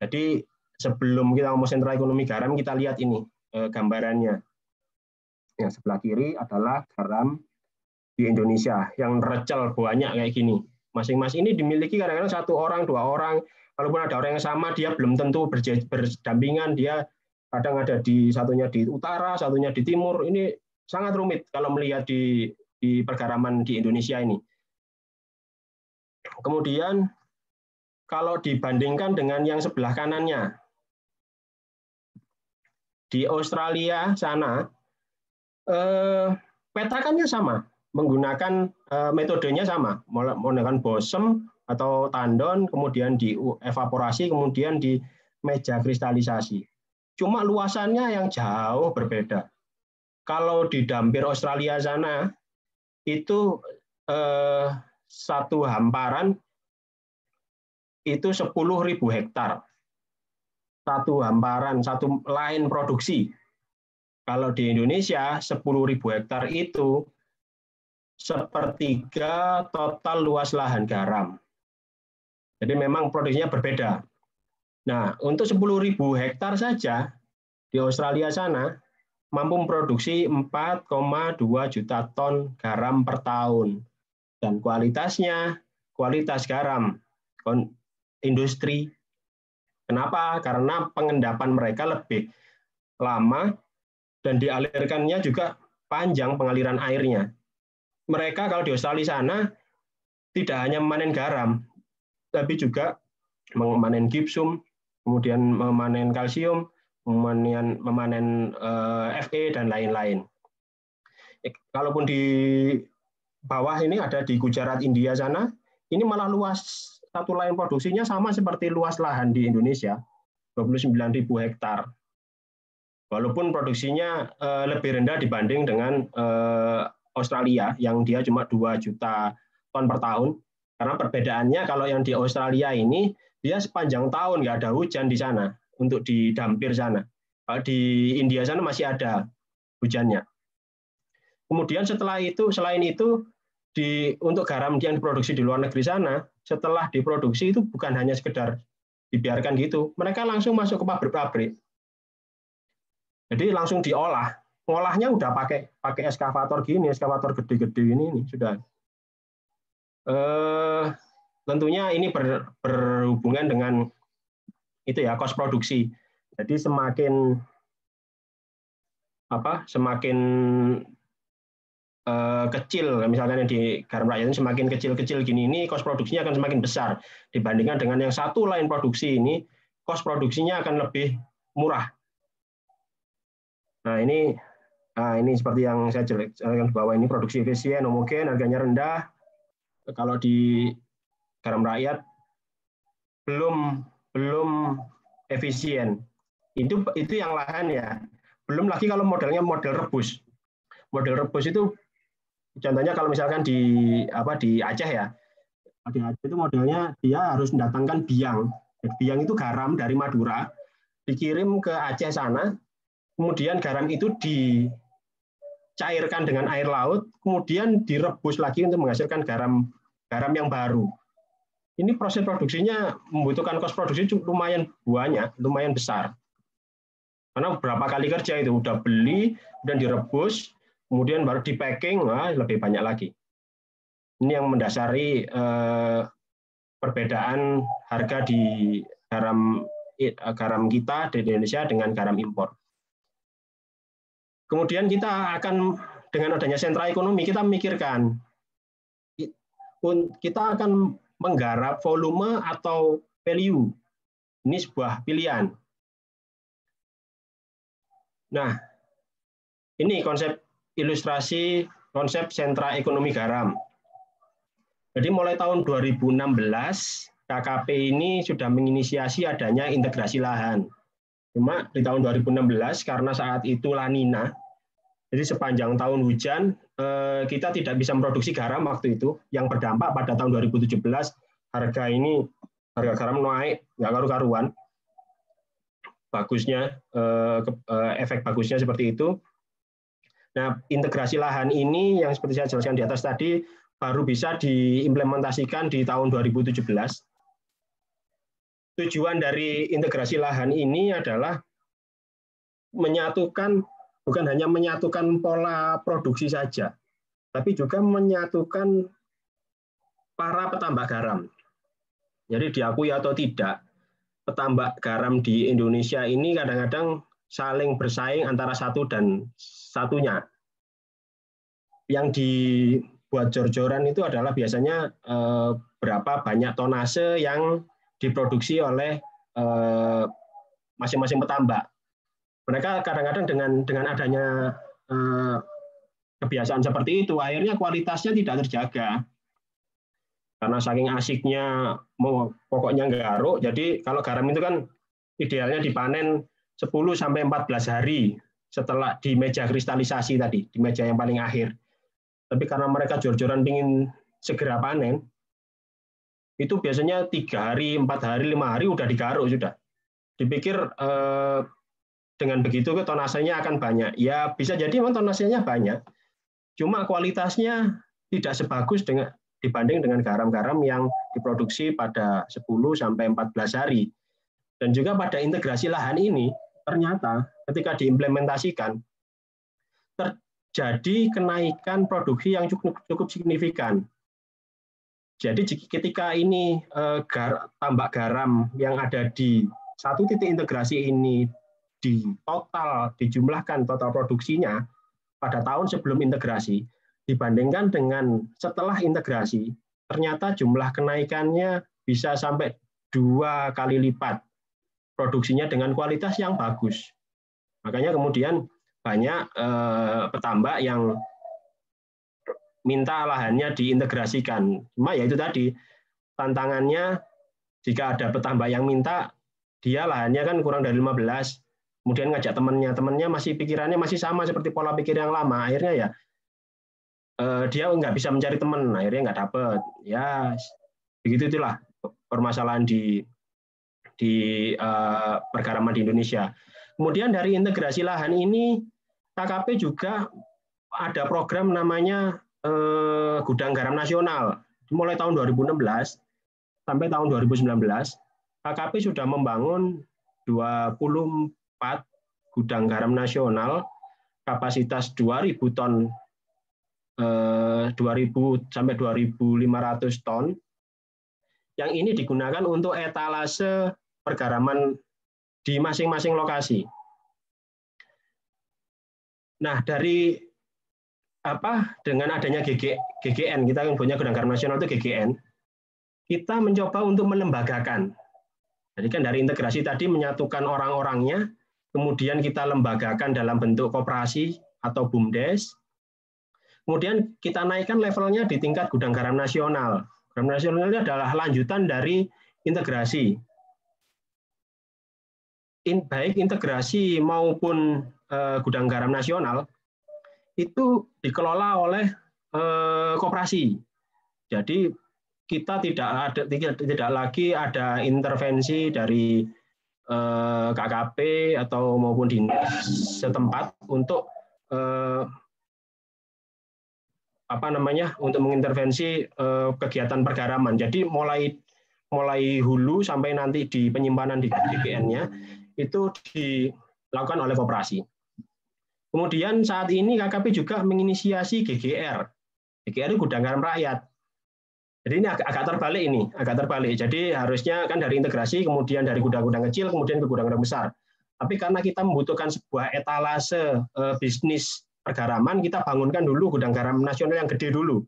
S2: Jadi sebelum kita ngomong sentra ekonomi garam, kita lihat ini gambarannya. Yang sebelah kiri adalah garam di Indonesia yang recel banyak kayak gini. Masing-masing ini dimiliki kadang-kadang 1 orang, 2 orang. Kalaupun ada orang yang sama, dia belum tentu berdampingan. Dia kadang ada satunya di utara, satunya di timur. Ini sangat rumit kalau melihat di pergaraman di Indonesia ini. Kemudian kalau dibandingkan dengan yang sebelah kanannya, di Australia sana petakannya sama, menggunakan metodenya sama, menggunakan bosem atau tandon, kemudian dievaporasi, kemudian di meja kristalisasi. Cuma luasannya yang jauh berbeda. Kalau di Dampir Australia sana itu satu hamparan itu 10.000 hektar. Satu hamparan, satu lain produksi. Kalau di Indonesia 10.000 hektar itu sepertiga total luas lahan garam. Jadi memang produksinya berbeda. Nah, untuk 10.000 hektar saja di Australia sana mampu memproduksi 4,2 juta ton garam per tahun. Dan kualitasnya, kualitas garam industri. Kenapa? Karena pengendapan mereka lebih lama dan dialirkannya juga panjang pengaliran airnya. Mereka kalau di Australia sana tidak hanya memanen garam, tapi juga memanen gipsum, kemudian memanen kalsium, memanen Fe dan lain-lain. Kalaupun di bawah ini ada di Gujarat, India sana, ini malah luas satu lain produksinya sama seperti luas lahan di Indonesia, 29.000 hektar. Walaupun produksinya lebih rendah dibanding dengan Australia yang dia cuma 2 juta ton per tahun. Karena perbedaannya kalau yang di Australia ini dia sepanjang tahun nggak ada hujan di sana untuk di Dampir sana. Kalau di India sana masih ada hujannya. Kemudian setelah itu, selain itu, untuk garam yang diproduksi di luar negeri sana, setelah diproduksi itu bukan hanya sekedar dibiarkan gitu, mereka langsung masuk ke pabrik-pabrik. Jadi langsung diolah. Ngolahnya udah pakai eskavator gini, eskavator gede-gede ini sudah. Tentunya ini berhubungan dengan itu ya, cost produksi. Jadi semakin kecil, misalkan di garam rakyat ini semakin kecil-kecil gini, ini cost produksinya akan semakin besar dibandingkan dengan yang satu lain produksi ini, cost produksinya akan lebih murah. Nah ini seperti yang saya jelaskan di bawah ini, produksi efisien, homogen, harganya rendah. Kalau di garam rakyat belum efisien. Itu yang lahan ya. Belum lagi kalau modelnya model rebus. Model rebus itu contohnya kalau misalkan di Aceh ya. Di Aceh itu modelnya dia harus mendatangkan biang. Biang itu garam dari Madura, dikirim ke Aceh sana. Kemudian garam itu dicairkan dengan air laut, kemudian direbus lagi untuk menghasilkan garam yang baru. Ini proses produksinya membutuhkan cost produksi lumayan banyak, lumayan besar. Karena berapa kali kerja itu, udah beli, dan direbus, kemudian baru di packing, lebih banyak lagi. Ini yang mendasari perbedaan harga di garam kita di Indonesia dengan garam impor. Kemudian kita akan dengan adanya sentra ekonomi kita memikirkan kita akan menggarap volume atau value. Ini sebuah pilihan. Nah, ini ilustrasi konsep sentra ekonomi garam. Jadi mulai tahun 2016 KKP ini sudah menginisiasi adanya integrasi lahan. Cuma di tahun 2016 karena saat itu La Nina, jadi sepanjang tahun hujan kita tidak bisa memproduksi garam waktu itu, yang berdampak pada tahun 2017 harga garam naik nggak karu-karuan. Bagusnya efek bagusnya seperti itu. Nah, integrasi lahan ini yang seperti saya jelaskan di atas tadi baru bisa diimplementasikan di tahun 2017. Tujuan dari integrasi lahan ini adalah bukan hanya menyatukan pola produksi saja, tapi juga menyatukan para petambak garam. Jadi diakui atau tidak, petambak garam di Indonesia ini kadang-kadang saling bersaing antara satu dan satunya. Yang dibuat jor-joran itu adalah biasanya berapa banyak tonase yang diproduksi oleh masing-masing petambak. Mereka kadang-kadang dengan adanya kebiasaan seperti itu, akhirnya kualitasnya tidak terjaga. Karena saking asiknya, pokoknya garuk, jadi kalau garam itu kan idealnya dipanen 10-14 hari setelah di meja kristalisasi tadi, di meja yang paling akhir. Tapi karena mereka jor-joran ingin segera panen, itu biasanya 3 hari, 4 hari, 5 hari udah digaruk sudah. Dipikir dengan begitu tonasenya akan banyak. Ya bisa jadi memang tonasenya banyak, cuma kualitasnya tidak sebagus dibanding dengan garam-garam yang diproduksi pada 10-14 hari. Dan juga pada integrasi lahan ini, ternyata ketika diimplementasikan, terjadi kenaikan produksi yang cukup signifikan. Jadi ketika ini tambak garam yang ada di satu titik integrasi ini dijumlahkan total produksinya pada tahun sebelum integrasi, dibandingkan dengan setelah integrasi, ternyata jumlah kenaikannya bisa sampai 2 kali lipat produksinya dengan kualitas yang bagus. Makanya kemudian banyak petambak yang minta lahannya diintegrasikan. Cuma ya itu tadi, tantangannya jika ada petambak yang minta, dia lahannya kan kurang dari 15, kemudian ngajak temannya masih pikirannya masih sama seperti pola pikir yang lama, akhirnya ya dia nggak bisa mencari teman, akhirnya nggak dapet. Ya begitu itulah permasalahan di pergaraman di Indonesia. Kemudian dari integrasi lahan ini, KKP juga ada program namanya Gudang Garam Nasional. Mulai tahun 2016 sampai tahun 2019, KKP sudah membangun 24 gudang garam nasional, kapasitas 2.000 ton, 2.000 sampai 2.500 ton, yang ini digunakan untuk etalase pergaraman di masing-masing lokasi. Nah, dengan adanya GGN, kita yang punya Gudang Garam Nasional itu GGN, kita mencoba untuk melembagakan. Jadi kan dari integrasi tadi menyatukan orang-orangnya, kemudian kita lembagakan dalam bentuk koperasi atau BUMDes, kemudian kita naikkan levelnya di tingkat Gudang Garam Nasional. Garam Nasional ini adalah lanjutan dari integrasi. Baik integrasi maupun Gudang Garam Nasional itu dikelola oleh koperasi. Jadi kita tidak lagi ada intervensi dari KKP atau maupun dinas setempat untuk untuk mengintervensi kegiatan pergaraman. Jadi mulai hulu sampai nanti di penyimpanan di GGN-nya itu dilakukan oleh koperasi. Kemudian saat ini KKP juga menginisiasi GGR. GGR itu Gudang Garam Rakyat. Jadi ini agak terbalik. Jadi harusnya kan dari integrasi, kemudian dari gudang-gudang kecil, kemudian ke gudang-gudang besar. Tapi karena kita membutuhkan sebuah etalase bisnis pergaraman, kita bangunkan dulu Gudang Garam Nasional yang gede dulu.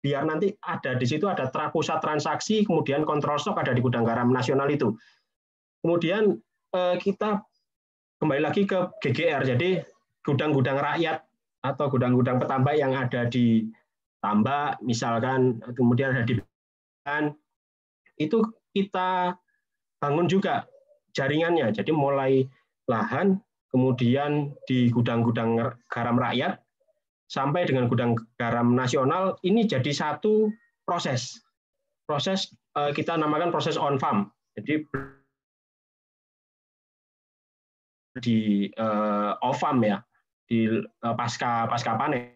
S2: Biar nanti ada di situ ada pusat transaksi, kemudian kontrol stok ada di Gudang Garam Nasional itu. Kemudian kita kembali lagi ke GGR. Jadi gudang-gudang rakyat atau gudang-gudang petambak yang ada di tambak, misalkan, kemudian ada di itu kita bangun juga jaringannya. Jadi mulai lahan, kemudian di gudang-gudang garam rakyat, sampai dengan Gudang Garam Nasional, ini jadi satu proses. Proses kita namakan proses on farm. Jadi di off farm ya, di pasca panen.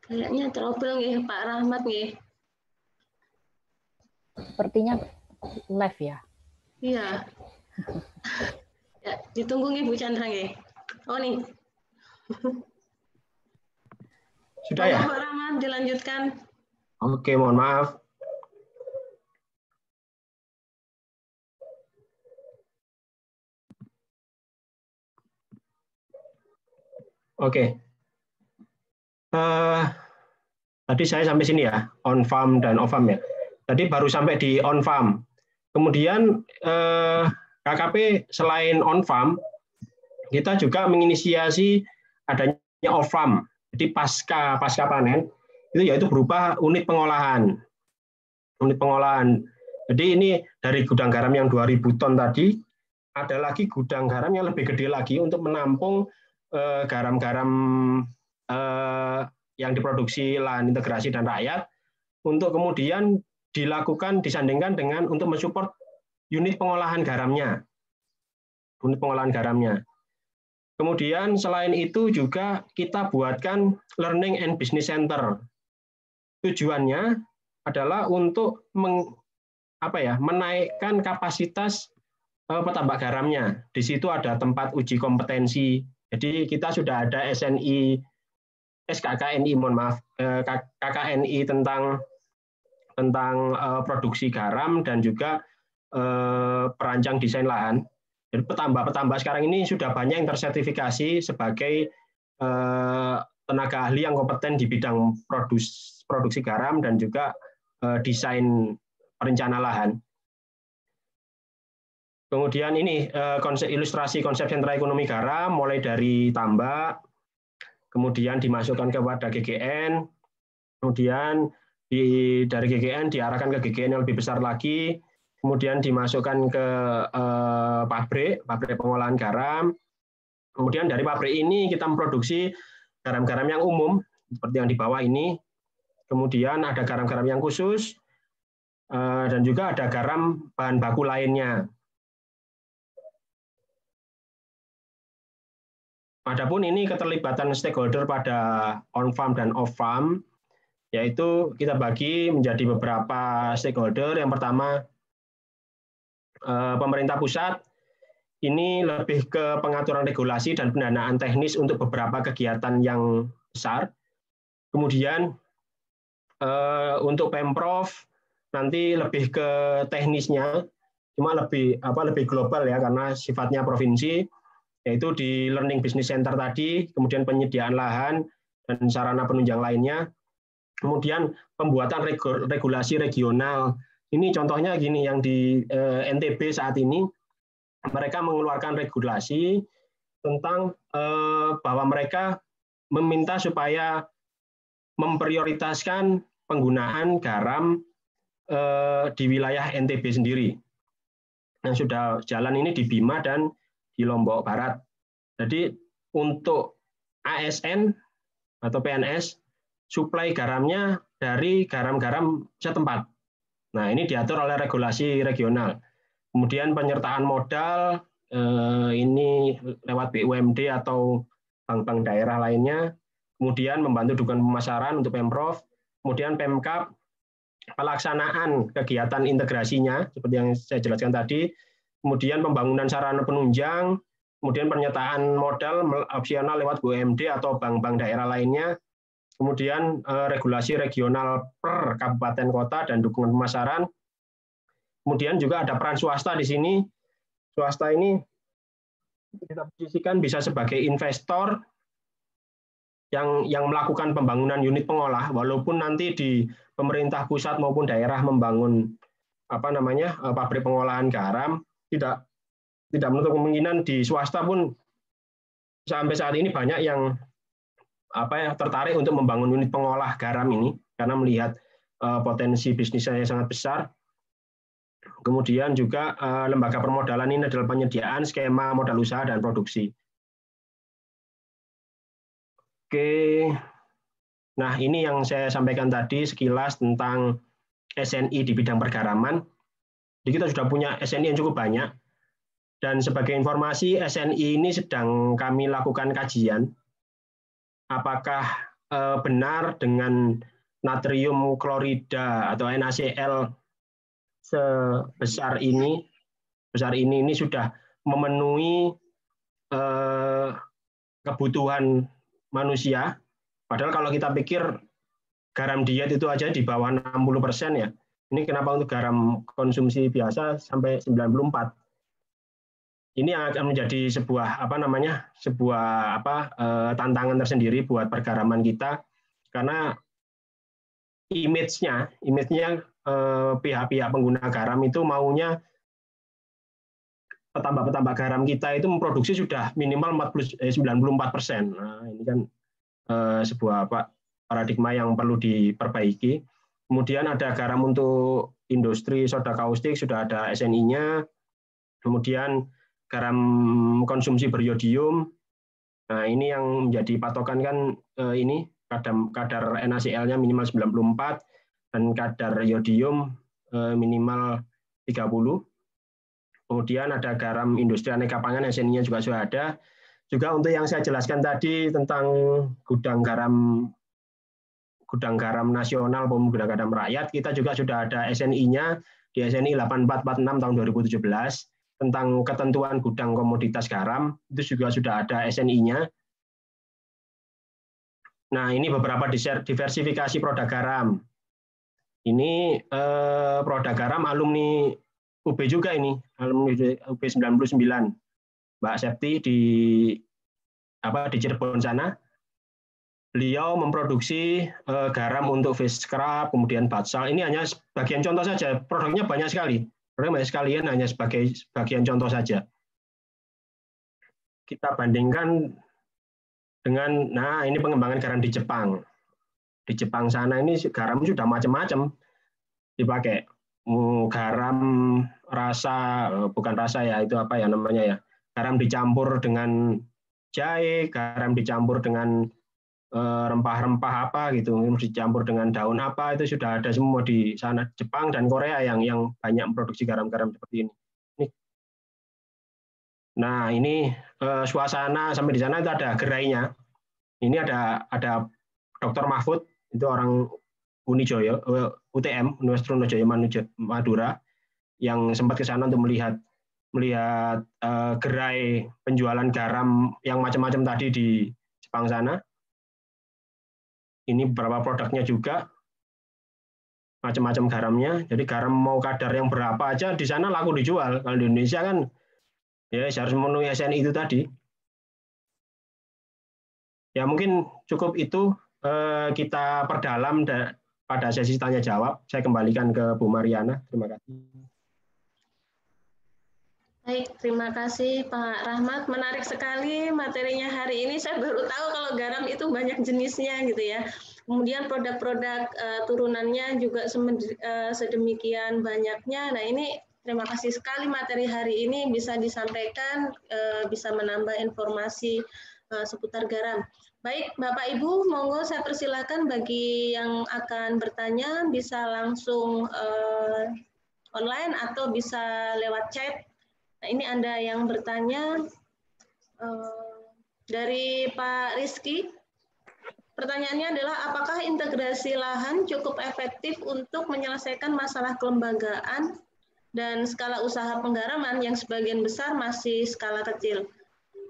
S1: Kayaknya trouble nggih Pak Rahmat nggih.
S4: Sepertinya live ya.
S1: Iya. Ya, ditunggu nggih Bu Chandra nggih. Oh nih.
S2: Sudah ya?
S1: Pak Rahmat dilanjutkan.
S2: Oke, mohon maaf. Oke. Tadi saya sampai sini ya, on farm dan off farm ya. Tadi baru sampai di on farm. Kemudian KKP selain on farm, kita juga menginisiasi adanya off farm. Jadi pasca panen itu yaitu berupa unit pengolahan. Unit pengolahan. Jadi ini dari gudang garam yang 2.000 ton tadi, ada lagi gudang garam yang lebih gede lagi untuk menampung garam-garam yang diproduksi lahan integrasi dan rakyat, untuk kemudian disandingkan dengan untuk mensupport unit pengolahan garamnya. Unit pengolahan garamnya. Kemudian selain itu juga kita buatkan Learning and Business Center. Tujuannya adalah untuk menaikkan kapasitas petambak garamnya. Di situ ada tempat uji kompetensi Jadi kita sudah ada SKKNI, mohon maaf, KKNI tentang produksi garam dan juga perancang desain lahan. Jadi petambah sekarang ini sudah banyak yang tersertifikasi sebagai tenaga ahli yang kompeten di bidang produksi garam dan juga desain perencana lahan. Kemudian ini ilustrasi konsep sentra ekonomi garam, mulai dari tambak, kemudian dimasukkan kepada GGN, kemudian dari GGN diarahkan ke GGN yang lebih besar lagi, kemudian dimasukkan ke pabrik pengolahan garam. Kemudian dari pabrik ini kita memproduksi garam-garam yang umum, seperti yang di bawah ini. Kemudian ada garam-garam yang khusus, dan juga ada garam bahan baku lainnya. Adapun ini keterlibatan stakeholder pada on-farm dan off-farm, yaitu kita bagi menjadi beberapa stakeholder. Yang pertama, pemerintah pusat, ini lebih ke pengaturan regulasi dan pendanaan teknis untuk beberapa kegiatan yang besar. Kemudian untuk Pemprov nanti lebih ke teknisnya, cuma lebih global ya karena sifatnya provinsi, yaitu di Learning Business Center tadi, kemudian penyediaan lahan dan sarana penunjang lainnya, kemudian pembuatan regulasi regional. Ini contohnya gini, yang di NTB saat ini, mereka mengeluarkan regulasi tentang bahwa mereka meminta supaya memprioritaskan penggunaan garam di wilayah NTB sendiri. Yang sudah jalan ini di Bima dan di Lombok Barat. Jadi untuk ASN atau PNS, suplai garamnya dari garam-garam setempat. Nah, ini diatur oleh regulasi regional. Kemudian penyertaan modal, ini lewat BUMD atau bank-bank daerah lainnya. Kemudian membantu dukungan pemasaran untuk Pemprov. Kemudian Pemkab, pelaksanaan kegiatan integrasinya, seperti yang saya jelaskan tadi. Kemudian pembangunan sarana penunjang, kemudian penyertaan modal opsional lewat BUMD atau bank-bank daerah lainnya, kemudian regulasi regional per kabupaten kota dan dukungan pemasaran. Kemudian juga ada peran swasta di sini. Swasta ini kita posisikan bisa sebagai investor yang melakukan pembangunan unit pengolah, walaupun nanti di pemerintah pusat maupun daerah membangun pabrik pengolahan garam, tidak menutup kemungkinan di swasta pun sampai saat ini banyak yang tertarik untuk membangun unit pengolah garam ini karena melihat potensi bisnisnya yang sangat besar. Kemudian juga lembaga permodalan ini adalah penyediaan skema modal usaha dan produksi. Oke, nah ini yang saya sampaikan tadi sekilas tentang SNI di bidang pergaraman. Jadi kita sudah punya SNI yang cukup banyak. Dan sebagai informasi, SNI ini sedang kami lakukan kajian. Apakah benar dengan natrium klorida atau NaCl sebesar ini sudah memenuhi kebutuhan manusia. Padahal kalau kita pikir garam diet itu aja di bawah 60% ya. Ini kenapa untuk garam konsumsi biasa sampai 94%. Ini yang akan menjadi sebuah tantangan tersendiri buat pergaraman kita, karena image-nya pihak-pihak pengguna garam itu maunya petambak garam kita itu memproduksi sudah minimal 94%. Nah, ini kan sebuah paradigma yang perlu diperbaiki. Kemudian ada garam untuk industri soda kaustik, sudah ada SNI-nya. Kemudian garam konsumsi beriodium. Nah, ini yang menjadi patokan kan ini kadar NaCl-nya minimal 94 dan kadar iodium minimal 30. Kemudian ada garam industri aneka pangan, SNI-nya juga sudah ada. Juga untuk yang saya jelaskan tadi tentang gudang garam nasional maupun gudang garam rakyat, kita juga sudah ada SNI-nya di SNI 8446 tahun 2017. tentang ketentuan gudang komoditas garam, itu juga sudah ada SNI-nya. Nah, ini beberapa diversifikasi produk garam. Ini produk garam alumni UB juga ini, alumni UB 99. Mbak Septi di Cirebon sana. Beliau memproduksi garam untuk face scrub, kemudian batsal. Ini hanya sebagian contoh saja, produknya banyak sekali. Produknya banyak sekalian, hanya sebagai bagian contoh saja. Kita bandingkan dengan, nah ini pengembangan garam di Jepang. Di Jepang sana ini garam sudah macam-macam dipakai. Garam rasa, bukan rasa ya, itu apa ya namanya ya. Garam dicampur dengan jahe, garam dicampur dengan rempah-rempah apa gitu, dicampur dengan daun apa, itu sudah ada semua di sana. Jepang dan Korea yang banyak memproduksi garam-garam seperti ini. Nah, ini suasana sampai di sana itu ada gerainya. Ini ada Dr. Mahfud, itu orang Unijoyo, UTM, Universitas Trunojoyo Madura, yang sempat ke sana untuk melihat gerai penjualan garam yang macam-macam tadi di Jepang sana. Ini beberapa produknya juga, macam-macam garamnya. Jadi garam mau kadar yang berapa aja di sana laku dijual. Kalau di Indonesia kan ya harus memenuhi SNI itu tadi. Ya mungkin cukup itu kita perdalam pada sesi tanya jawab. Saya kembalikan ke Bu Mariana. Terima kasih.
S1: Baik, terima kasih Pak Rahmat. Menarik sekali materinya hari ini. Saya baru tahu kalau garam itu banyak jenisnya gitu ya. Kemudian produk-produk turunannya juga sedemikian banyaknya. Nah ini terima kasih sekali materi hari ini bisa disampaikan, bisa menambah informasi seputar garam. Baik, Bapak Ibu, monggo saya persilakan bagi yang akan bertanya bisa langsung online atau bisa lewat chat. Nah, ini ada yang bertanya dari Pak Rizky. Pertanyaannya adalah apakah integrasi lahan cukup efektif untuk menyelesaikan masalah kelembagaan dan skala usaha penggaraman yang sebagian besar masih skala kecil?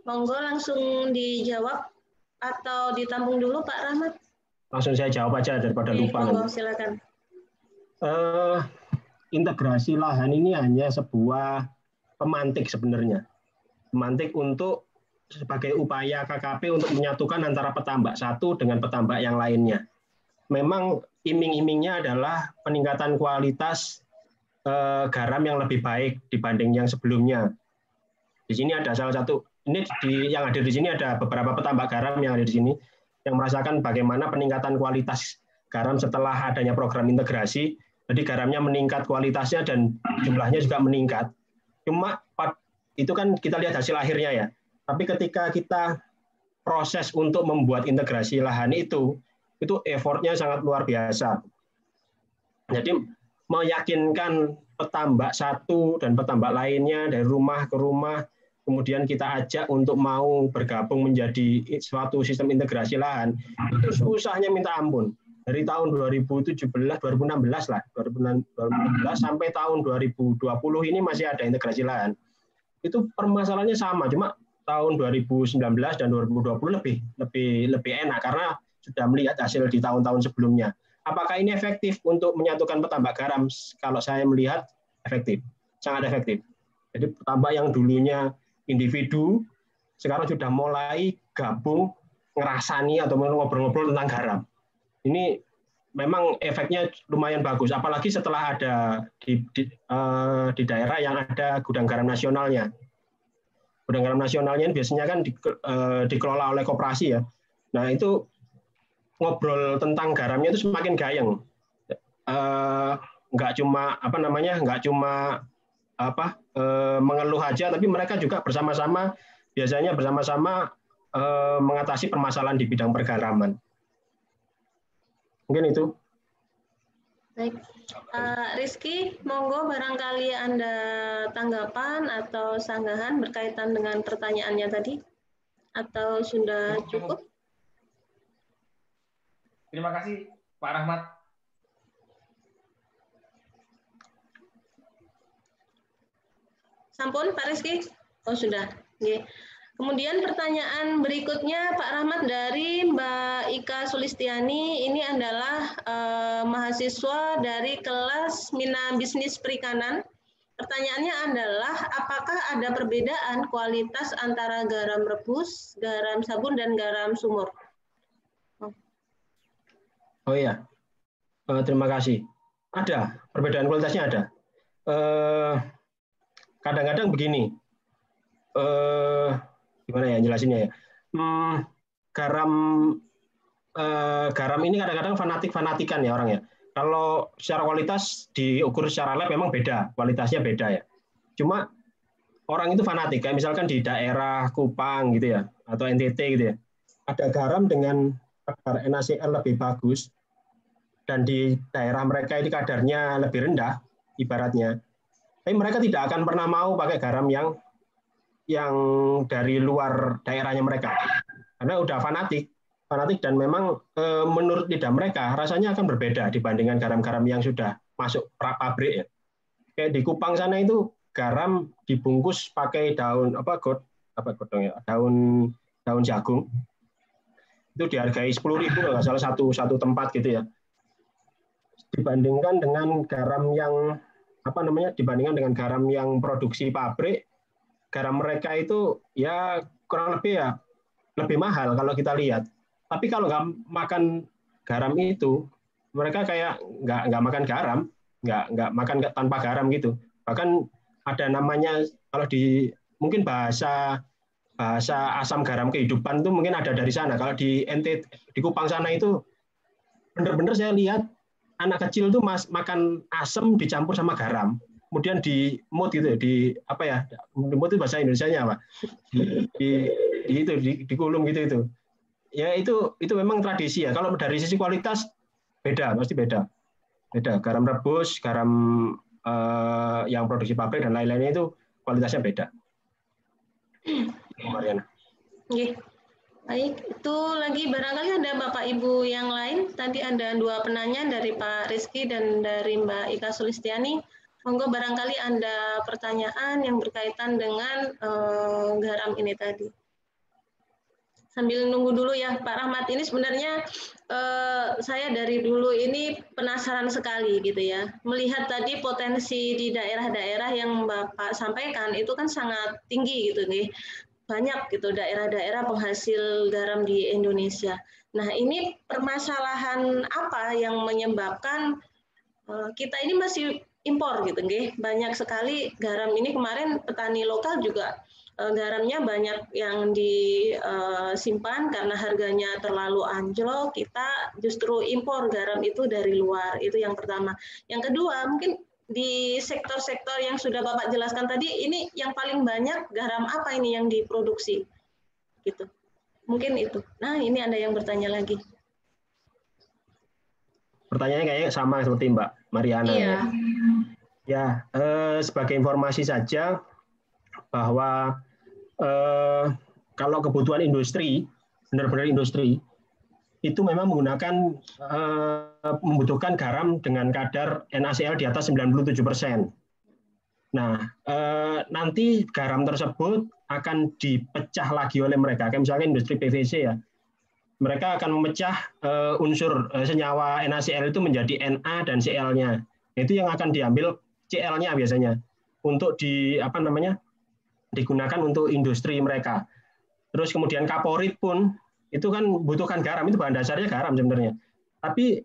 S1: Monggo langsung dijawab atau ditampung dulu Pak Rahmat.
S2: Langsung saya jawab aja daripada lupa.
S1: Monggo silakan.
S2: Integrasi lahan ini hanya sebuah pemantik sebenarnya. Pemantik untuk sebagai upaya KKP untuk menyatukan antara petambak satu dengan petambak yang lainnya. Memang iming-imingnya adalah peningkatan kualitas garam yang lebih baik dibanding yang sebelumnya. Di sini ada salah satu, yang ada di sini ada beberapa petambak garam yang ada di sini yang merasakan bagaimana peningkatan kualitas garam setelah adanya program integrasi. Jadi garamnya meningkat kualitasnya dan jumlahnya juga meningkat. Cuma itu kan kita lihat hasil akhirnya ya. Tapi ketika kita proses untuk membuat integrasi lahan itu effortnya sangat luar biasa. Jadi meyakinkan petambak satu dan petambak lainnya dari rumah ke rumah, kemudian kita ajak untuk mau bergabung menjadi suatu sistem integrasi lahan, itu susahnya minta ampun. Dari tahun 2016 lah, 2016 sampai tahun 2020 ini masih ada integrasi lahan. Itu permasalahannya sama, cuma tahun 2019 dan 2020 lebih enak karena sudah melihat hasil di tahun-tahun sebelumnya. Apakah ini efektif untuk menyatukan petambak garam? Kalau saya melihat efektif, sangat efektif. Jadi petambak yang dulunya individu sekarang sudah mulai gabung, ngerasani atau ngobrol-ngobrol tentang garam. Ini memang efeknya lumayan bagus, apalagi setelah ada di daerah yang ada gudang garam nasionalnya. Gudang garam nasionalnya biasanya kan dikelola oleh koperasi ya. Nah itu ngobrol tentang garamnya itu semakin gayeng. Nggak cuma mengeluh aja, tapi mereka juga biasanya bersama-sama mengatasi permasalahan di bidang pergaraman. Mungkin itu.
S1: Baik, Rizky, monggo barangkali Anda tanggapan atau sanggahan berkaitan dengan pertanyaannya tadi, atau sudah cukup?
S5: Terima kasih, Pak Rahmat.
S1: Sampun Pak Rizky? Oh sudah. Oke. Kemudian pertanyaan berikutnya Pak Rahmat dari Mbak Ika Sulistiani. Ini adalah mahasiswa dari kelas Mina Bisnis Perikanan. Pertanyaannya adalah apakah ada perbedaan kualitas antara garam rebus, garam sabun, dan garam sumur?
S2: Oh iya, terima kasih. Ada, perbedaan kualitasnya ada. Kadang-kadang begini, gimana ya jelasinnya ya? Garam ini kadang-kadang fanatik-fanatikan ya orang ya. Kalau secara kualitas diukur secara lab memang beda, kualitasnya beda ya. Cuma orang itu fanatik, kayak misalkan di daerah Kupang gitu ya, atau NTT gitu ya. Ada garam dengan kadar NaCl lebih bagus, dan di daerah mereka ini kadarnya lebih rendah, ibaratnya. Tapi mereka tidak akan pernah mau pakai garam yang dari luar daerahnya mereka. Karena udah fanatik dan memang menurut lidah mereka rasanya akan berbeda dibandingkan garam-garam yang sudah masuk pabrik ya. Kayak di Kupang sana itu garam dibungkus pakai daun daun jagung. Itu dihargai 10.000 kalau nggak salah satu tempat gitu ya. Dibandingkan dengan garam yang dibandingkan dengan garam yang produksi pabrik, garam mereka itu ya kurang lebih ya lebih mahal kalau kita lihat. Tapi kalau nggak makan garam itu, mereka kayak nggak makan garam, nggak makan tanpa garam gitu. Bahkan ada namanya kalau di mungkin bahasa asam garam kehidupan itu mungkin ada dari sana. Kalau di NTT di Kupang sana itu benar-benar saya lihat anak kecil tuh makan asam dicampur sama garam, kemudian di mut gitu, di mut itu bahasa Indonesianya apa? Dikulum gitu itu. Ya itu memang tradisi ya. Kalau dari sisi kualitas pasti beda. Garam rebus, garam yang produksi pabrik dan lain-lainnya itu kualitasnya beda. Mariana.
S1: Oke. Baik, itu lagi barangkali ada Bapak Ibu yang lain. Tadi ada 2 penanya dari Pak Rizky dan dari Mbak Ika Sulistiani. Monggo barangkali ada pertanyaan yang berkaitan dengan garam ini tadi. Sambil nunggu dulu ya Pak Rahmat, ini sebenarnya saya dari dulu ini penasaran sekali gitu ya. Melihat tadi potensi di daerah-daerah yang Bapak sampaikan itu kan sangat tinggi gitu nih. Banyak gitu daerah-daerah penghasil garam di Indonesia. Nah, ini permasalahan apa yang menyebabkan kita ini masih impor gitu nggih. Banyak sekali garam ini kemarin petani lokal juga garamnya banyak yang disimpan karena harganya terlalu anjlok, kita justru impor garam itu dari luar. Itu yang pertama. Yang kedua, mungkin di sektor-sektor yang sudah Bapak jelaskan tadi, ini yang paling banyak garam apa ini yang diproduksi? Gitu. Mungkin itu. Nah, ini ada yang bertanya lagi.
S2: Pertanyaannya kayaknya sama seperti Mbak Mariana.
S1: Iya.
S2: Ya, sebagai informasi saja bahwa kalau kebutuhan industri, benar-benar industri, itu memang membutuhkan garam dengan kadar NaCl di atas 97%. Nah, nanti garam tersebut akan dipecah lagi oleh mereka. Kayak misalnya industri PVC ya, mereka akan memecah unsur senyawa NaCl itu menjadi Na dan Cl-nya. Itu yang akan diambil Cl-nya biasanya untuk digunakan untuk industri mereka. Terus kemudian kaporit pun itu kan butuhkan garam, itu bahan dasarnya garam sebenarnya. Tapi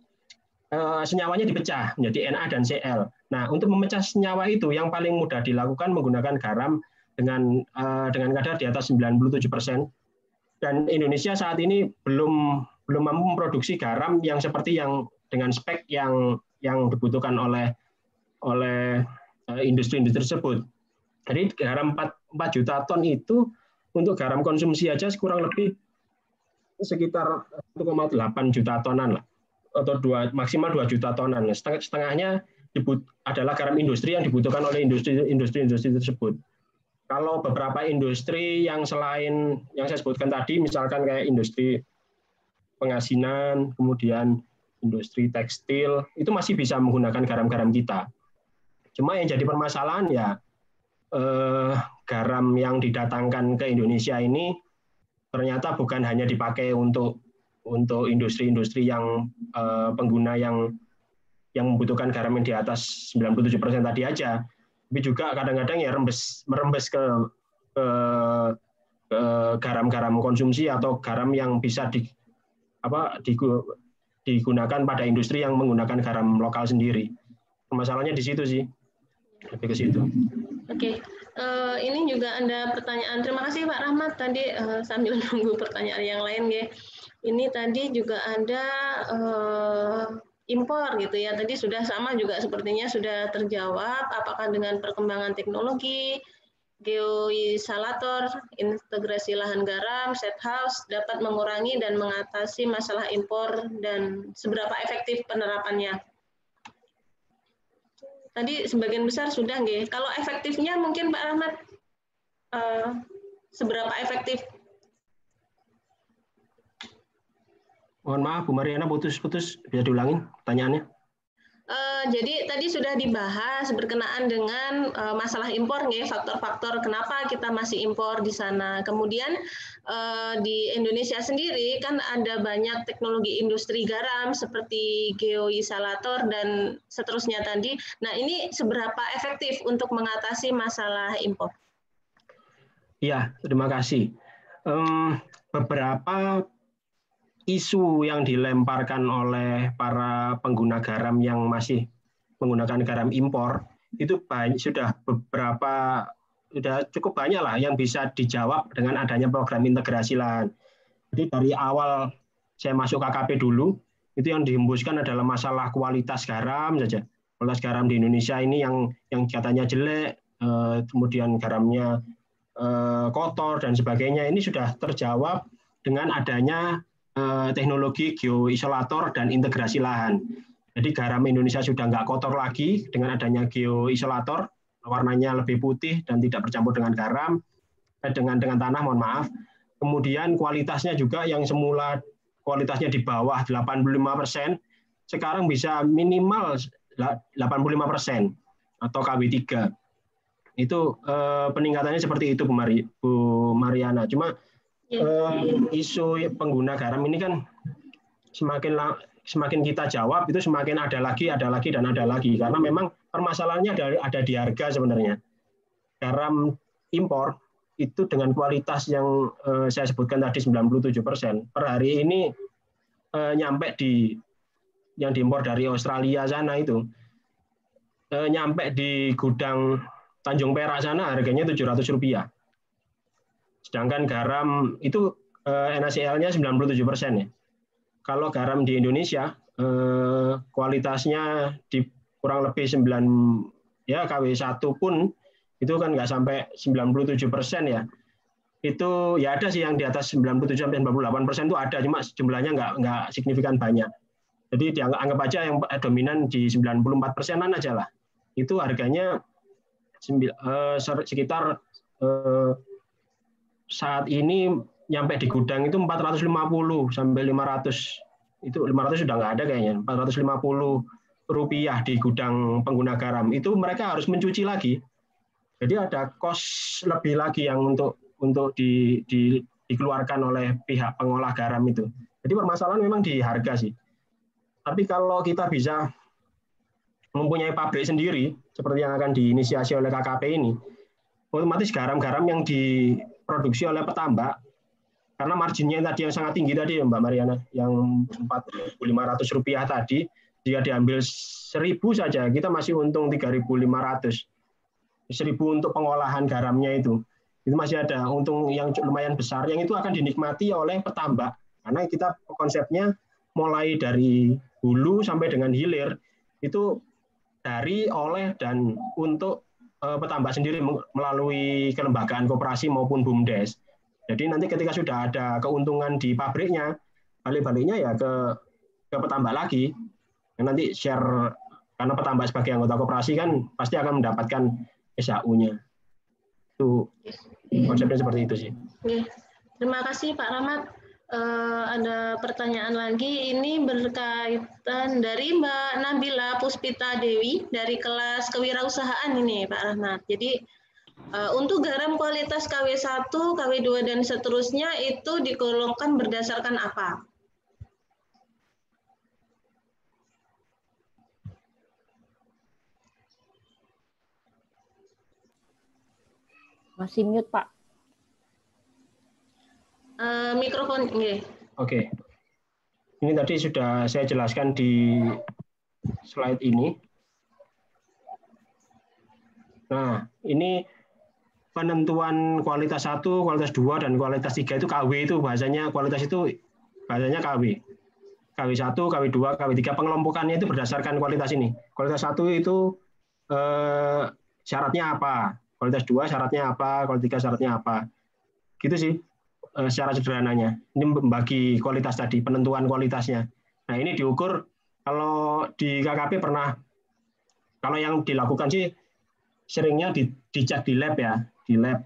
S2: senyawanya dipecah menjadi Na dan Cl. Nah, untuk memecah senyawa itu yang paling mudah dilakukan menggunakan garam dengan kadar di atas 97%. Dan Indonesia saat ini belum mampu memproduksi garam yang seperti yang dengan spek yang dibutuhkan oleh industri-industri tersebut. Jadi garam 4 juta ton itu untuk garam konsumsi aja kurang lebih sekitar 1,8 juta tonan lah, atau maksimal 2 juta tonan. Setengahnya adalah garam industri yang dibutuhkan oleh industri tersebut. Kalau beberapa industri yang selain yang saya sebutkan tadi, misalkan kayak industri pengasinan, kemudian industri tekstil, itu masih bisa menggunakan garam-garam kita. Cuma yang jadi permasalahan ya garam yang didatangkan ke Indonesia ini ternyata bukan hanya dipakai untuk industri-industri yang pengguna yang membutuhkan garam yang di atas 97% tadi aja, tapi juga kadang-kadang ya merembes ke garam-garam konsumsi atau garam yang bisa digunakan pada industri yang menggunakan garam lokal sendiri. Masalahnya di situ sih, lebih ke situ.
S1: Oke, ini juga ada pertanyaan. Terima kasih Pak Rahmat tadi sambil nunggu pertanyaan yang lain ya. Ini tadi juga ada impor gitu ya. Tadi sudah sama juga sepertinya sudah terjawab. Apakah dengan perkembangan teknologi, geoisolator, integrasi lahan garam, set house dapat mengurangi dan mengatasi masalah impor dan seberapa efektif penerapannya? Tadi sebagian besar sudah nggih. Kalau efektifnya mungkin Pak Rahmat seberapa efektif?
S2: Mohon maaf Bu Mariana, putus-putus, bisa diulangin pertanyaannya?
S1: Jadi tadi sudah dibahas berkenaan dengan masalah impor nggih, faktor-faktor kenapa kita masih impor di sana. Kemudian di Indonesia sendiri kan ada banyak teknologi industri garam seperti geoisolator dan seterusnya tadi. Nah, ini seberapa efektif untuk mengatasi masalah impor?
S2: Iya, terima kasih. Beberapa isu yang dilemparkan oleh para pengguna garam yang masih menggunakan garam impor itu sudah cukup banyak lah yang bisa dijawab dengan adanya program integrasi lahan. Jadi dari awal saya masuk KKP dulu, itu yang dihembuskan adalah masalah kualitas garam saja. Kualitas garam di Indonesia ini yang katanya jelek, kemudian garamnya kotor dan sebagainya, ini sudah terjawab dengan adanya teknologi geoisolator dan integrasi lahan. Jadi garam Indonesia sudah nggak kotor lagi dengan adanya geoisolator, warnanya lebih putih dan tidak bercampur dengan garam, dengan tanah, mohon maaf. Kemudian kualitasnya juga yang semula kualitasnya di bawah 85%, sekarang bisa minimal 85% atau KW3. Itu peningkatannya seperti itu Bu Mariana. Cuma isu pengguna garam ini kan semakin kita jawab itu semakin ada lagi dan ada lagi, karena memang permasalahannya ada di harga sebenarnya. Garam impor itu dengan kualitas yang saya sebutkan tadi 97%, per hari ini nyampe yang diimpor dari Australia sana itu nyampe di gudang Tanjung Perak sana harganya Rp700. Sedangkan garam itu NaCl-nya 97% ya. Kalau garam di Indonesia kualitasnya di kurang lebih 9 ya KW1 pun itu kan nggak sampai 97% ya. Itu ya ada sih yang di atas 97-98% itu ada, cuma jumlahnya nggak signifikan banyak. Jadi dianggap aja yang dominan di 94%-an aja lah. Itu harganya sekitar saat ini nyampe di gudang itu 450 sampai 500. Itu 500 sudah nggak ada kayaknya. Rp450 di gudang pengguna garam. Itu mereka harus mencuci lagi. Jadi ada cost lebih lagi yang untuk dikeluarkan oleh pihak pengolah garam itu. Jadi permasalahan memang di harga sih. Tapi kalau kita bisa mempunyai pabrik sendiri seperti yang akan diinisiasi oleh KKP ini, otomatis garam-garam yang diproduksi oleh petambak, karena marginnya tadi yang sangat tinggi tadi ya Mbak Mariana, yang Rp4.500 tadi, jika diambil 1.000 saja kita masih untung 3.500. 1.000 untuk pengolahan garamnya itu masih ada untung yang lumayan besar, yang itu akan dinikmati oleh petambak, karena kita konsepnya mulai dari hulu sampai dengan hilir itu dari, oleh, dan untuk petambak sendiri melalui kelembagaan koperasi maupun BUMDes. Jadi nanti ketika sudah ada keuntungan di pabriknya, balik-baliknya ya ke petambak lagi. Nanti share, karena petambak sebagai anggota koperasi kan pasti akan mendapatkan SHU-nya. Itu konsepnya seperti itu sih.
S1: Oke. Terima kasih Pak Rahmat. Ada pertanyaan lagi, ini berkaitan dari Mbak Nabila Puspita Dewi dari kelas kewirausahaan ini Pak Rahmat. Jadi Untuk garam kualitas KW1, KW2 dan seterusnya itu digolongkan berdasarkan apa?
S4: Masih mute, Pak.
S1: Mikrofon, nggih.
S2: Oke. Ini tadi sudah saya jelaskan di slide ini. Nah, ini penentuan kualitas 1, kualitas 2, dan kualitas 3 itu KW itu bahasanya, kualitas itu bahasanya KW. KW1, KW2, KW3, pengelompokannya itu berdasarkan kualitas ini. Kualitas 1 itu syaratnya apa? Kualitas 2 syaratnya apa? Kualitas 3 syaratnya apa? Gitu sih secara sederhananya. Ini membagi kualitas tadi, penentuan kualitasnya. Nah, ini diukur kalau di KKP pernah, kalau yang dilakukan sih seringnya dicek di lab ya, di lab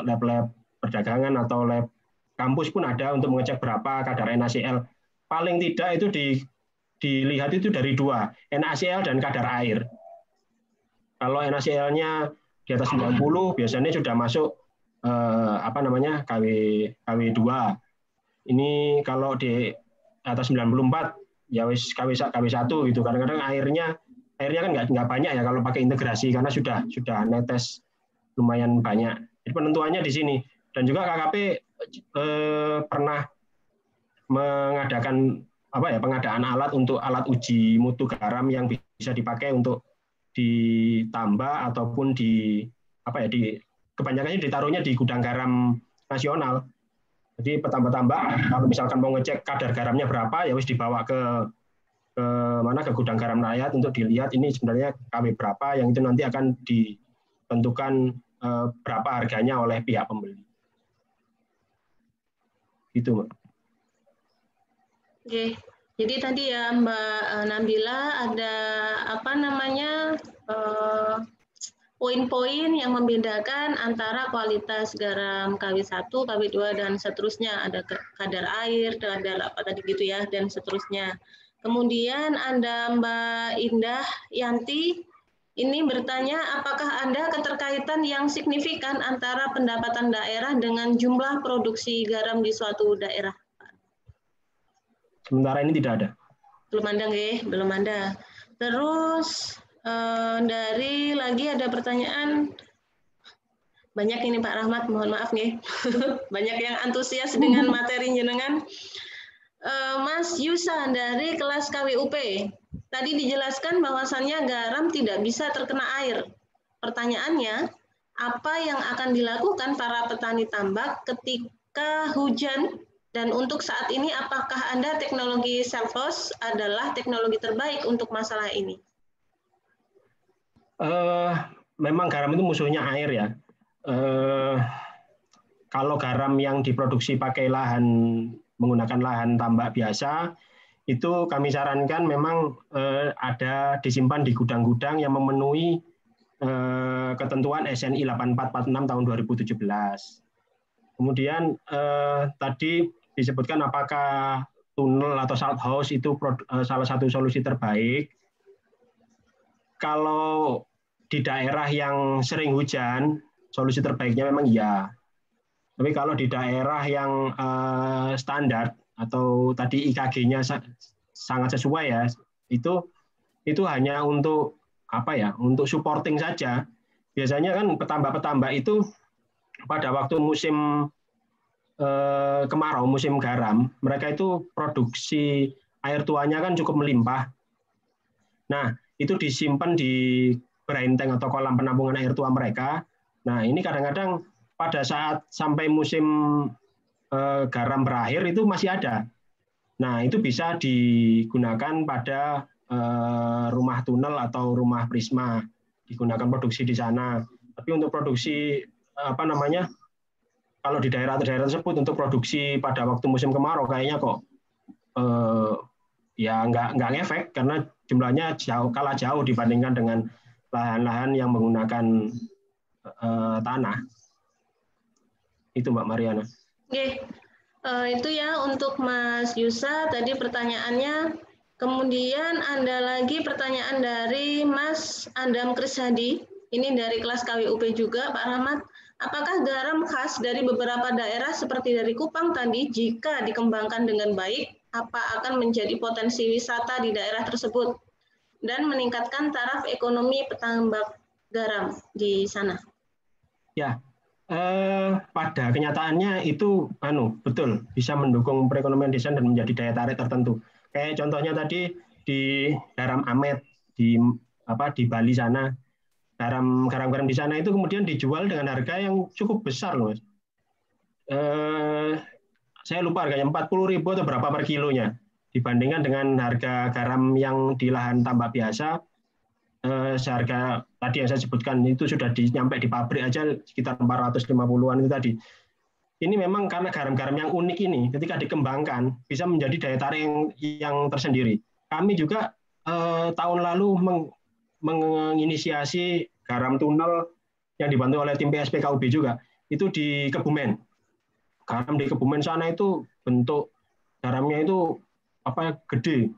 S2: lab perdagangan atau lab kampus pun ada untuk mengecek berapa kadar NaCl. Paling tidak itu dilihat itu dari 2, NaCl dan kadar air. Kalau NaCl-nya di atas 90 biasanya sudah masuk KW2. Ini kalau di atas 94 ya wis KW1 gitu. Kadang-kadang airnya kan nggak banyak ya kalau pakai integrasi karena sudah netes lumayan banyak. Jadi penentuannya di sini. Dan juga KKP pernah mengadakan pengadaan alat untuk alat uji mutu garam yang bisa dipakai untuk ditambah ataupun kebanyakannya ditaruhnya di gudang garam nasional. Jadi petambah-tambah kalau misalkan mau ngecek kadar garamnya berapa ya wis dibawa ke gudang garam rakyat untuk dilihat ini sebenarnya KW berapa yang itu nanti akan ditentukan berapa harganya oleh pihak pembeli. Gitu, Mbak.
S1: Oke. Jadi tadi ya Mbak Nabila ada poin-poin yang membedakan antara kualitas garam KW1, KW2 dan seterusnya, ada kadar air, kadar apa tadi gitu ya, dan seterusnya. Kemudian ada Mbak Indah Yanti, ini bertanya apakah ada keterkaitan yang signifikan antara pendapatan daerah dengan jumlah produksi garam di suatu daerah?
S2: Sementara ini tidak ada.
S1: Belum ada, nggih, belum ada. Terus lagi ada pertanyaan banyak ini Pak Rahmat, mohon maaf nih. Banyak yang antusias dengan materi jenengan. Mas Yusa dari kelas KWUP, tadi dijelaskan bahwasannya garam tidak bisa terkena air. Pertanyaannya, apa yang akan dilakukan para petani tambak ketika hujan? Dan untuk saat ini, apakah Anda teknologi self-host adalah teknologi terbaik untuk masalah ini?
S2: Memang garam itu musuhnya air ya. Kalau garam yang diproduksi pakai menggunakan lahan tambak biasa, itu kami sarankan memang ada disimpan di gudang-gudang yang memenuhi ketentuan SNI 8446 tahun 2017. Kemudian tadi disebutkan apakah tunnel atau salt house itu salah satu solusi terbaik. Kalau di daerah yang sering hujan, solusi terbaiknya memang iya. Tapi kalau di daerah yang standar atau tadi IKG-nya sangat sesuai ya, itu hanya untuk untuk supporting saja. Biasanya kan petambak-petambak itu pada waktu musim kemarau, musim garam, mereka itu produksi air tuanya kan cukup melimpah. Nah, itu disimpan di brain tank atau kolam penampungan air tua mereka. Nah, ini kadang-kadang pada saat sampai musim garam berakhir itu masih ada. Nah, itu bisa digunakan pada rumah tunnel atau rumah prisma, digunakan produksi di sana. Tapi untuk produksi kalau di daerah-daerah tersebut untuk produksi pada waktu musim kemarau kayaknya kok ya nggak ngefek karena jumlahnya kalah jauh dibandingkan dengan lahan-lahan yang menggunakan tanah. Itu Mbak Mariana.
S1: Oke, itu ya untuk Mas Yusa tadi pertanyaannya. Kemudian ada lagi pertanyaan dari Mas Andam Krishadi. Ini dari kelas KWUP juga, Pak Rahmat. Apakah garam khas dari beberapa daerah seperti dari Kupang tadi, jika dikembangkan dengan baik, apa akan menjadi potensi wisata di daerah tersebut dan meningkatkan taraf ekonomi petambak garam di sana?
S2: Ya, pada kenyataannya itu betul bisa mendukung perekonomian desa dan menjadi daya tarik tertentu. Kayak contohnya tadi di Garam Amet di Bali sana. Garam-garam di sana itu kemudian dijual dengan harga yang cukup besar loh. Saya lupa harganya 40.000 atau berapa per kilonya dibandingkan dengan harga garam yang di lahan tambak biasa. Seharga tadi yang saya sebutkan itu sudah nyampe di pabrik aja sekitar 450-an itu tadi. Ini memang karena garam-garam yang unik ini ketika dikembangkan bisa menjadi daya tarik yang tersendiri. Kami juga tahun lalu menginisiasi garam tunnel yang dibantu oleh tim PSPKUB juga, itu di Kebumen. Garam di Kebumen sana itu bentuk garamnya itu gede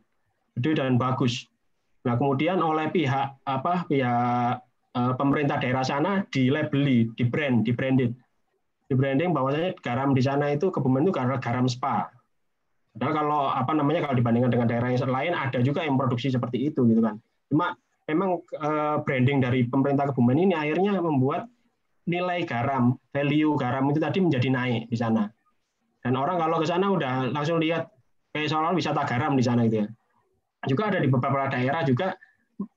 S2: dan bagus. Nah, kemudian oleh pihak pemerintah daerah sana dilabeli, di-branding bahwasanya garam di sana itu Kebumen itu garam spa. Padahal kalau dibandingkan dengan daerah yang lain ada juga yang produksi seperti itu gitu kan. Cuma memang branding dari pemerintah Kebumen ini akhirnya membuat nilai garam, value garam itu tadi menjadi naik di sana. Dan orang kalau ke sana udah langsung lihat kayak seolah-olah wisata garam di sana gitu ya. Juga ada di beberapa daerah juga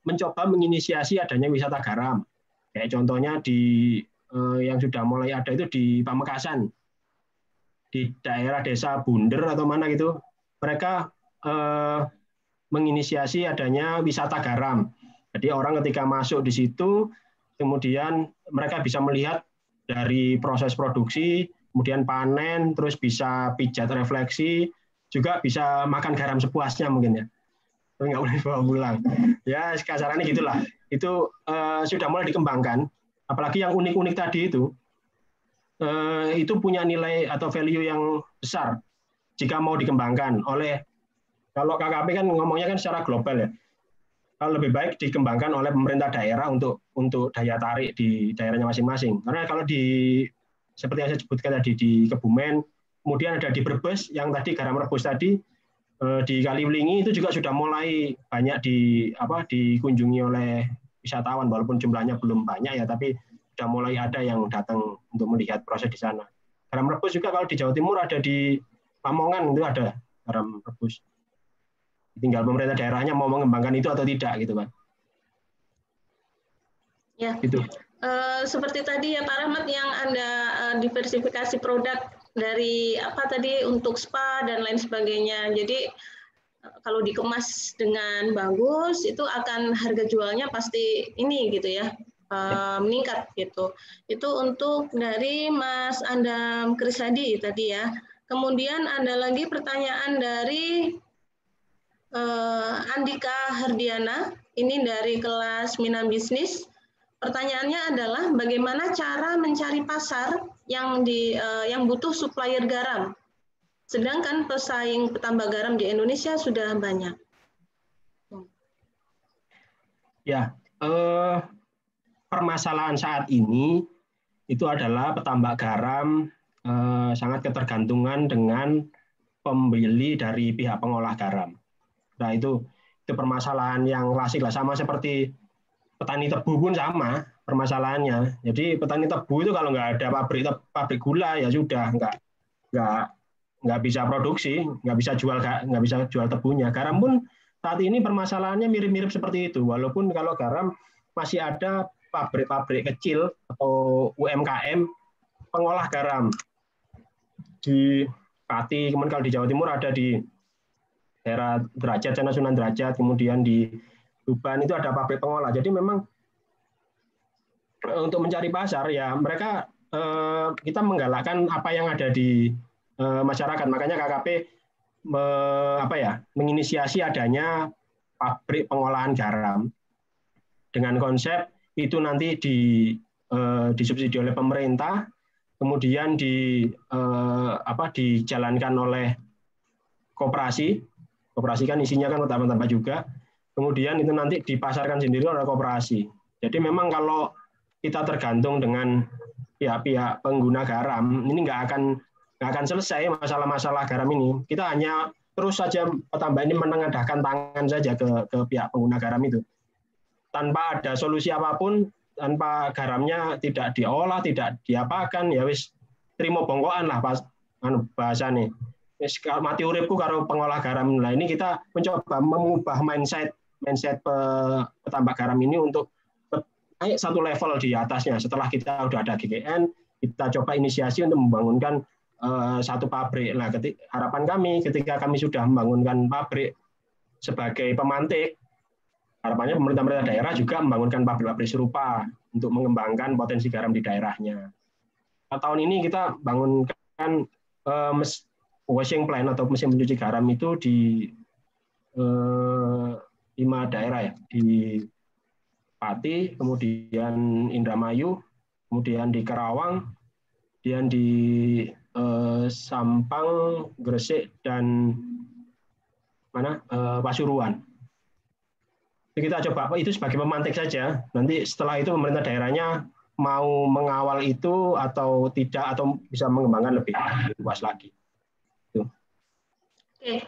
S2: mencoba menginisiasi adanya wisata garam. Kayak contohnya yang sudah mulai ada itu di Pamekasan. Di daerah desa Bunder atau mana gitu. Mereka menginisiasi adanya wisata garam. Jadi orang ketika masuk di situ, kemudian mereka bisa melihat dari proses produksi, kemudian panen, terus bisa pijat refleksi, juga bisa makan garam sepuasnya mungkin ya. Tapi nggak boleh bawa pulang. Ya kasarannya gitulah. Itu sudah mulai dikembangkan. Apalagi yang unik-unik tadi itu punya nilai atau value yang besar jika mau dikembangkan oleh, kalau KKP kan ngomongnya kan secara global ya. Kalau lebih baik dikembangkan oleh pemerintah daerah untuk daya tarik di daerahnya masing-masing. Karena kalau seperti yang saya sebutkan tadi di Kebumen, kemudian ada di Brebes yang tadi garam rebus tadi, di Kaliwlingi itu juga sudah mulai banyak dikunjungi oleh wisatawan, walaupun jumlahnya belum banyak ya, tapi sudah mulai ada yang datang untuk melihat proses di sana. Garam rebus juga kalau di Jawa Timur ada di Lamongan, itu ada garam rebus. Tinggal pemerintah daerahnya mau mengembangkan itu atau tidak gitu kan.
S1: Ya.
S2: Gitu.
S1: Seperti tadi ya Pak Rahmat yang Anda diversifikasi produk dari untuk spa dan lain sebagainya. Jadi kalau dikemas dengan bagus itu akan harga jualnya pasti ini gitu ya. Meningkat gitu. Itu untuk dari Mas Andam Krisadi tadi ya. Kemudian ada lagi pertanyaan dari Andika Hardiana, ini dari kelas Minam Bisnis. Pertanyaannya adalah bagaimana cara mencari pasar yang butuh supplier garam, sedangkan pesaing petambak garam di Indonesia sudah banyak.
S2: Ya, permasalahan saat ini itu adalah petambak garam sangat ketergantungan dengan pembeli dari pihak pengolah garam. Nah itu permasalahan yang klasik lah, sama seperti petani tebu pun sama permasalahannya. Jadi petani tebu itu kalau nggak ada pabrik gula ya sudah nggak bisa produksi, nggak bisa jual tebunya. Garam pun saat ini permasalahannya mirip-mirip seperti itu. Walaupun kalau garam masih ada pabrik-pabrik kecil atau UMKM pengolah garam di Pati, kemudian kalau di Jawa Timur ada di daerah Derajat, Sana Sunan Derajat, kemudian di Tuban itu ada pabrik pengolah. Jadi memang untuk mencari pasar ya mereka kita menggalakkan apa yang ada di masyarakat. Makanya KKP menginisiasi adanya pabrik pengolahan garam dengan konsep itu nanti disubsidi oleh pemerintah, kemudian dijalankan oleh koperasi. Koperasi kan isinya kan petambak juga. Kemudian itu nanti dipasarkan sendiri oleh koperasi. Jadi memang kalau kita tergantung dengan pihak-pihak pengguna garam, ini nggak akan selesai masalah-masalah garam ini. Kita hanya terus saja petambak ini menengadahkan tangan saja ke pihak pengguna garam itu. Tanpa ada solusi apapun, tanpa garamnya tidak diolah, tidak diapakan, ya wis trimo bongkoan lah bahasane. Wis mati uripku karo pengolah garam. Nah, ini kita mencoba mengubah mindset petambak garam ini untuk naik satu level di atasnya. Setelah kita udah ada GGN, kita coba inisiasi untuk membangunkan satu pabrik. Nah, harapan kami ketika kami sudah membangunkan pabrik sebagai pemantik, harapannya pemerintah daerah juga membangunkan pabrik-pabrik serupa untuk mengembangkan potensi garam di daerahnya. Nah, tahun ini kita bangunkan washing plant atau mesin pencuci garam itu di 5 daerah ya, di Pati, kemudian Indramayu, kemudian di Karawang, kemudian di Sampang, Gresik, dan Pasuruan. Kita coba itu sebagai pemantik saja. Nanti setelah itu pemerintah daerahnya mau mengawal itu atau tidak, atau bisa mengembangkan lebih luas lagi.
S1: Oke.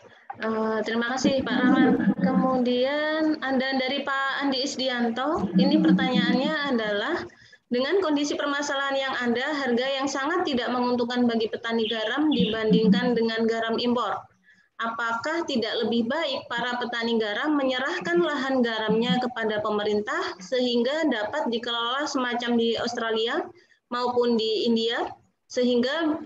S1: Terima kasih Pak Rahmat. Kemudian Anda dari Pak Andi Isdianto, ini pertanyaannya adalah, dengan kondisi permasalahan yang ada, harga yang sangat tidak menguntungkan bagi petani garam dibandingkan dengan garam impor, apakah tidak lebih baik para petani garam menyerahkan lahan garamnya kepada pemerintah sehingga dapat dikelola semacam di Australia maupun di India, sehingga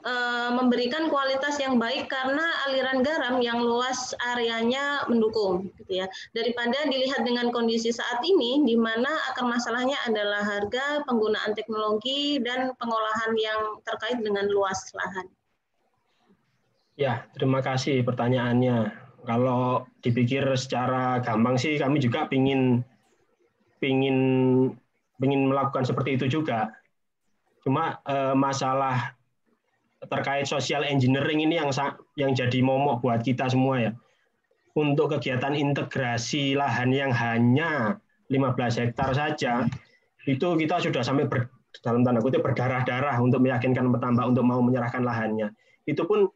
S1: memberikan kualitas yang baik karena aliran garam yang luas areanya mendukung, gitu ya. Daripada dilihat dengan kondisi saat ini, di mana akar masalahnya adalah harga, penggunaan teknologi, dan pengolahan yang terkait dengan luas lahan.
S2: Ya, terima kasih pertanyaannya. Kalau dipikir secara gampang sih, kami juga pingin melakukan seperti itu juga. Cuma masalah terkait social engineering ini yang jadi momok buat kita semua ya. Untuk kegiatan integrasi lahan yang hanya 15 hektar saja, itu kita sudah sampai dalam tanda kutip berdarah-darah untuk meyakinkan petambak untuk mau menyerahkan lahannya. Itu pun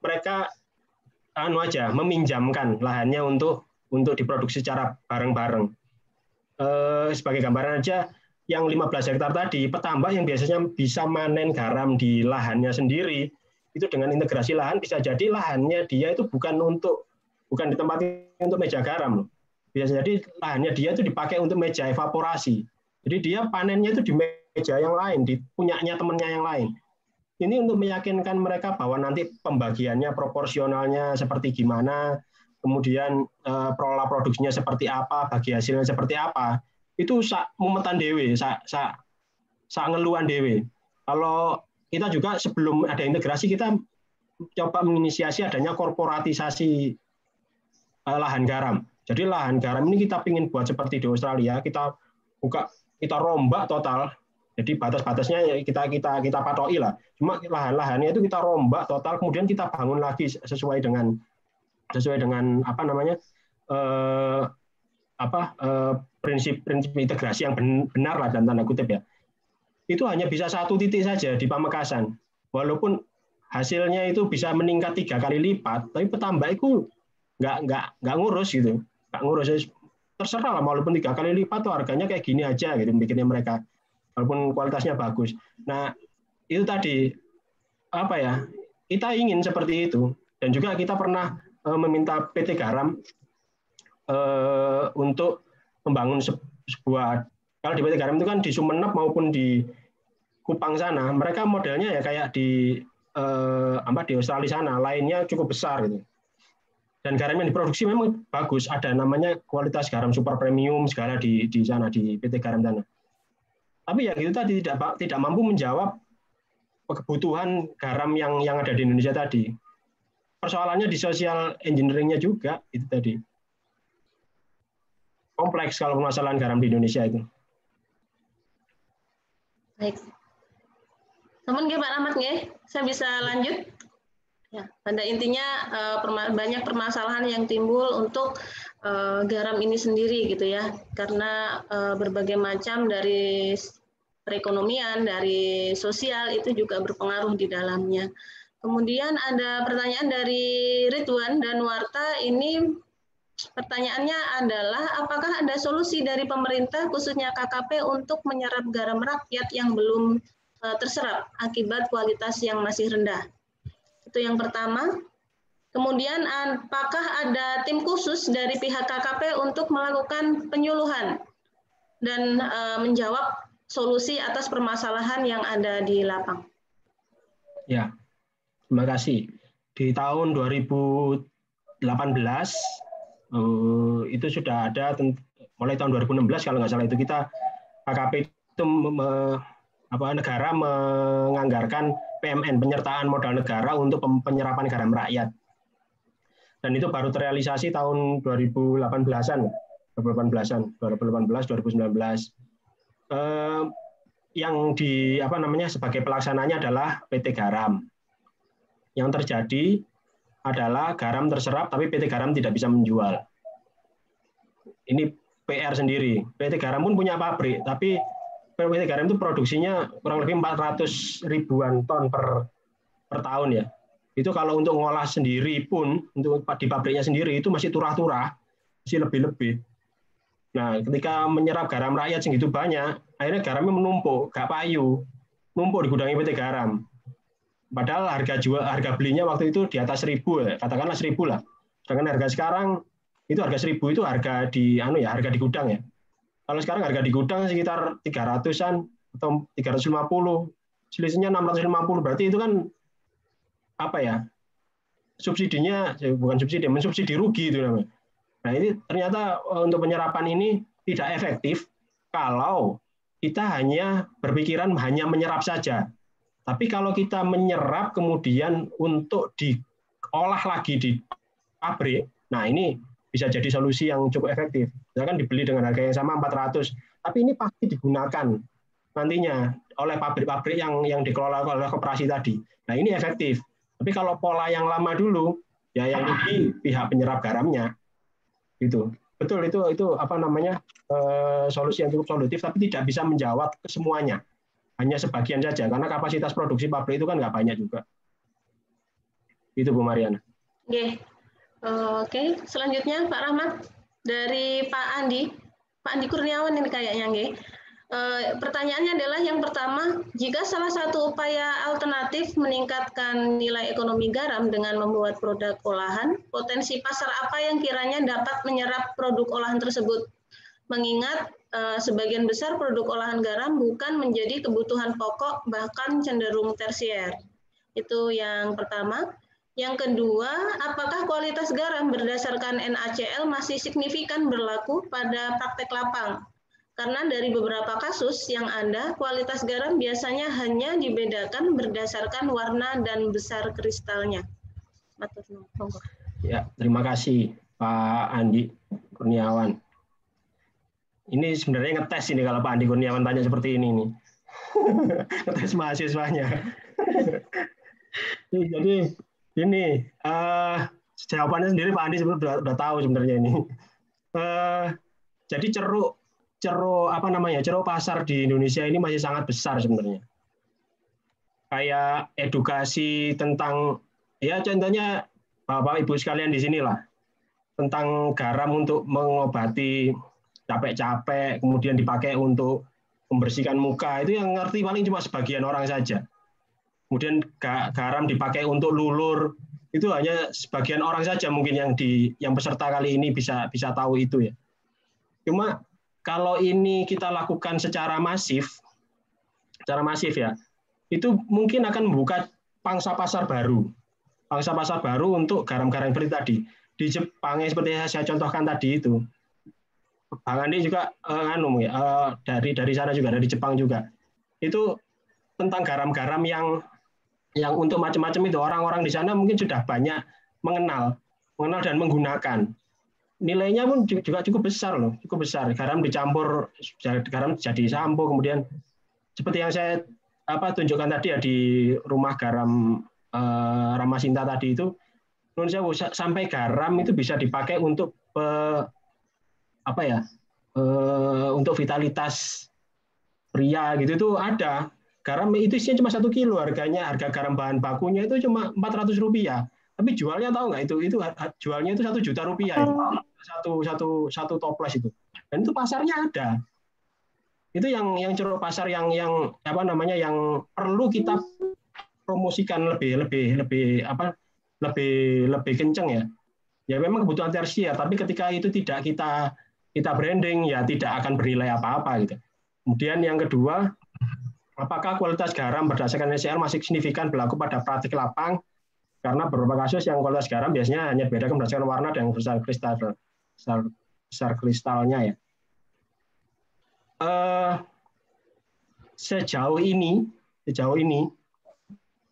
S2: mereka meminjamkan lahannya untuk diproduksi secara bareng-bareng. Sebagai gambaran aja, yang 15 hektar tadi, petambak yang biasanya bisa manen garam di lahannya sendiri, itu dengan integrasi lahan bisa jadi lahannya dia itu bukan ditempati untuk meja garam. Bisa jadi lahannya dia itu dipakai untuk meja evaporasi. Jadi dia panennya itu di meja yang lain, di punyanya temannya yang lain. Ini untuk meyakinkan mereka bahwa nanti pembagiannya, proporsionalnya seperti gimana, kemudian pola produksinya seperti apa, bagi hasilnya seperti apa. Itu mumetan dewe, ngeluhan dewe. Kalau kita juga sebelum ada integrasi, kita coba menginisiasi adanya korporatisasi lahan garam. Jadi lahan garam ini kita ingin buat seperti di Australia, kita rombak total. Jadi batas-batasnya kita patoki lah. Cuma lahan-lahannya itu kita rombak total, kemudian kita bangun lagi sesuai dengan prinsip integrasi yang benar lah dalam tanda kutip ya. Itu hanya bisa satu titik saja di Pamekasan. Walaupun hasilnya itu bisa meningkat 3 kali lipat, tapi petambak itu nggak ngurus gitu, nggak ngurus. Terserah lah, walaupun 3 kali lipat tuh harganya kayak gini aja gitu bikinnya mereka. Walaupun kualitasnya bagus. Nah, itu tadi kita ingin seperti itu, dan juga kita pernah meminta PT Garam untuk membangun sebuah, kalau di PT Garam itu kan di Sumeneb maupun di Kupang sana, mereka modelnya ya kayak di Australia sana, lainnya cukup besar gitu. Dan garam yang diproduksi memang bagus, ada namanya kualitas garam super premium segala di sana, di PT Garam sana. Tapi ya gitu tadi tidak mampu menjawab kebutuhan garam yang ada di Indonesia tadi. Persoalannya di social engineering-nya juga itu tadi. Kompleks kalau permasalahan garam di Indonesia itu.
S1: Baik. Namun Pak Rahmat saya bisa lanjut? Ya, pada intinya banyak permasalahan yang timbul untuk garam ini sendiri gitu ya, karena berbagai macam dari perekonomian, dari sosial itu juga berpengaruh di dalamnya. Kemudian ada pertanyaan dari Ridwan dan Warta, ini pertanyaannya adalah apakah ada solusi dari pemerintah khususnya KKP untuk menyerap garam rakyat yang belum terserap akibat kualitas yang masih rendah? Itu yang pertama. Kemudian apakah ada tim khusus dari pihak KKP untuk melakukan penyuluhan dan menjawab solusi atas permasalahan yang ada di lapang?
S2: Ya, terima kasih. Di tahun 2018 itu sudah ada, mulai tahun 2016 kalau nggak salah itu kita KKP itu negara menganggarkan PMN, penyertaan modal negara untuk penyerapan garam rakyat. Dan itu baru terrealisasi tahun 2018-an, 2018, 2019. Yang sebagai pelaksananya adalah PT Garam. Yang terjadi adalah garam terserap, tapi PT Garam tidak bisa menjual. Ini PR sendiri. PT Garam pun punya pabrik, tapi PT Garam itu produksinya kurang lebih 400 ribuan ton per tahun ya. Itu kalau untuk ngolah sendiri pun, untuk di pabriknya sendiri itu masih turah-turah, masih lebih-lebih. Nah, ketika menyerap garam rakyat segitu banyak, akhirnya garamnya menumpuk, gak payu, numpuk di gudangnya PT Garam. Padahal harga belinya waktu itu di atas 1.000 ya, katakanlah 1.000 lah. Sedangkan harga sekarang itu harga 1.000 itu harga harga di gudang ya. Kalau sekarang harga di gudang sekitar 300-an atau 350, selisihnya 650, berarti itu kan subsidinya bukan subsidi, mensubsidi rugi itu namanya. Nah, ini ternyata untuk penyerapan ini tidak efektif kalau kita hanya berpikiran hanya menyerap saja. Tapi kalau kita menyerap kemudian untuk diolah lagi di pabrik, nah ini bisa jadi solusi yang cukup efektif. Misalkan dibeli dengan harga yang sama 400, tapi ini pasti digunakan nantinya oleh pabrik-pabrik yang dikelola oleh koperasi tadi. Nah, ini efektif. Tapi kalau pola yang lama dulu, ya yang rugi pihak penyerap garamnya, itu betul itu solusi yang cukup solutif, tapi tidak bisa menjawab ke semuanya, hanya sebagian saja, karena kapasitas produksi pabrik itu kan nggak banyak juga. Itu Bu Mariana.
S1: Oke, selanjutnya Pak Rahmat dari Pak Andi Kurniawan ini kayaknya nggih. Pertanyaannya adalah yang pertama, jika salah satu upaya alternatif meningkatkan nilai ekonomi garam dengan membuat produk olahan, potensi pasar apa yang kiranya dapat menyerap produk olahan tersebut? Mengingat sebagian besar produk olahan garam bukan menjadi kebutuhan pokok, bahkan cenderung tersier. Itu yang pertama. Yang kedua, apakah kualitas garam berdasarkan NaCl masih signifikan berlaku pada praktek lapang? Karena dari beberapa kasus yang ada, kualitas garam biasanya hanya dibedakan berdasarkan warna dan besar kristalnya.
S2: Ya, terima kasih Pak Andi Kurniawan. Ini sebenarnya ngetes ini kalau Pak Andi Kurniawan tanya seperti ini nih. Ngetes mahasiswanya. Jadi ini jawabannya sendiri Pak Andi sebenarnya sudah tahu sebenarnya ini. Jadi ceruk pasar di Indonesia ini masih sangat besar sebenarnya. Kayak edukasi tentang, ya contohnya Bapak Ibu sekalian di sinilah, tentang garam untuk mengobati capek-capek, kemudian dipakai untuk membersihkan muka, itu yang ngerti paling cuma sebagian orang saja. Kemudian garam dipakai untuk lulur, itu hanya sebagian orang saja mungkin yang peserta kali ini bisa tahu itu ya. Cuma kalau ini kita lakukan secara masif ya, itu mungkin akan membuka pangsa pasar baru untuk garam-garam seperti tadi. Di Jepang seperti yang saya contohkan tadi itu, Bang Andi juga dari sana juga, dari Jepang juga. Itu tentang garam-garam yang untuk macam-macam itu, orang-orang di sana mungkin sudah banyak mengenal dan menggunakan. Nilainya pun juga cukup besar loh, cukup besar. Garam dicampur, garam jadi sampo, kemudian seperti yang saya tunjukkan tadi ya di rumah garam Ramasinta tadi itu, menurut saya sampai garam itu bisa dipakai untuk untuk vitalitas pria gitu itu ada. Garam itu isinya cuma 1 kilo, harga garam bahan bakunya itu cuma Rp400. Tapi jualnya tahu nggak itu jualnya itu Rp1 juta itu. Satu toples itu. Dan itu pasarnya ada. Itu yang ceruk pasar yang apa namanya yang perlu kita promosikan lebih kenceng ya. Ya memang kebutuhan tersier, tapi ketika itu tidak kita branding ya tidak akan bernilai apa-apa gitu. Kemudian yang kedua, apakah kualitas garam berdasarkan NaCl masih signifikan berlaku pada praktik lapang? Karena beberapa kasus yang kualitas garam biasanya hanya bedakan berdasarkan warna dan besar kristalnya ya. Sejauh ini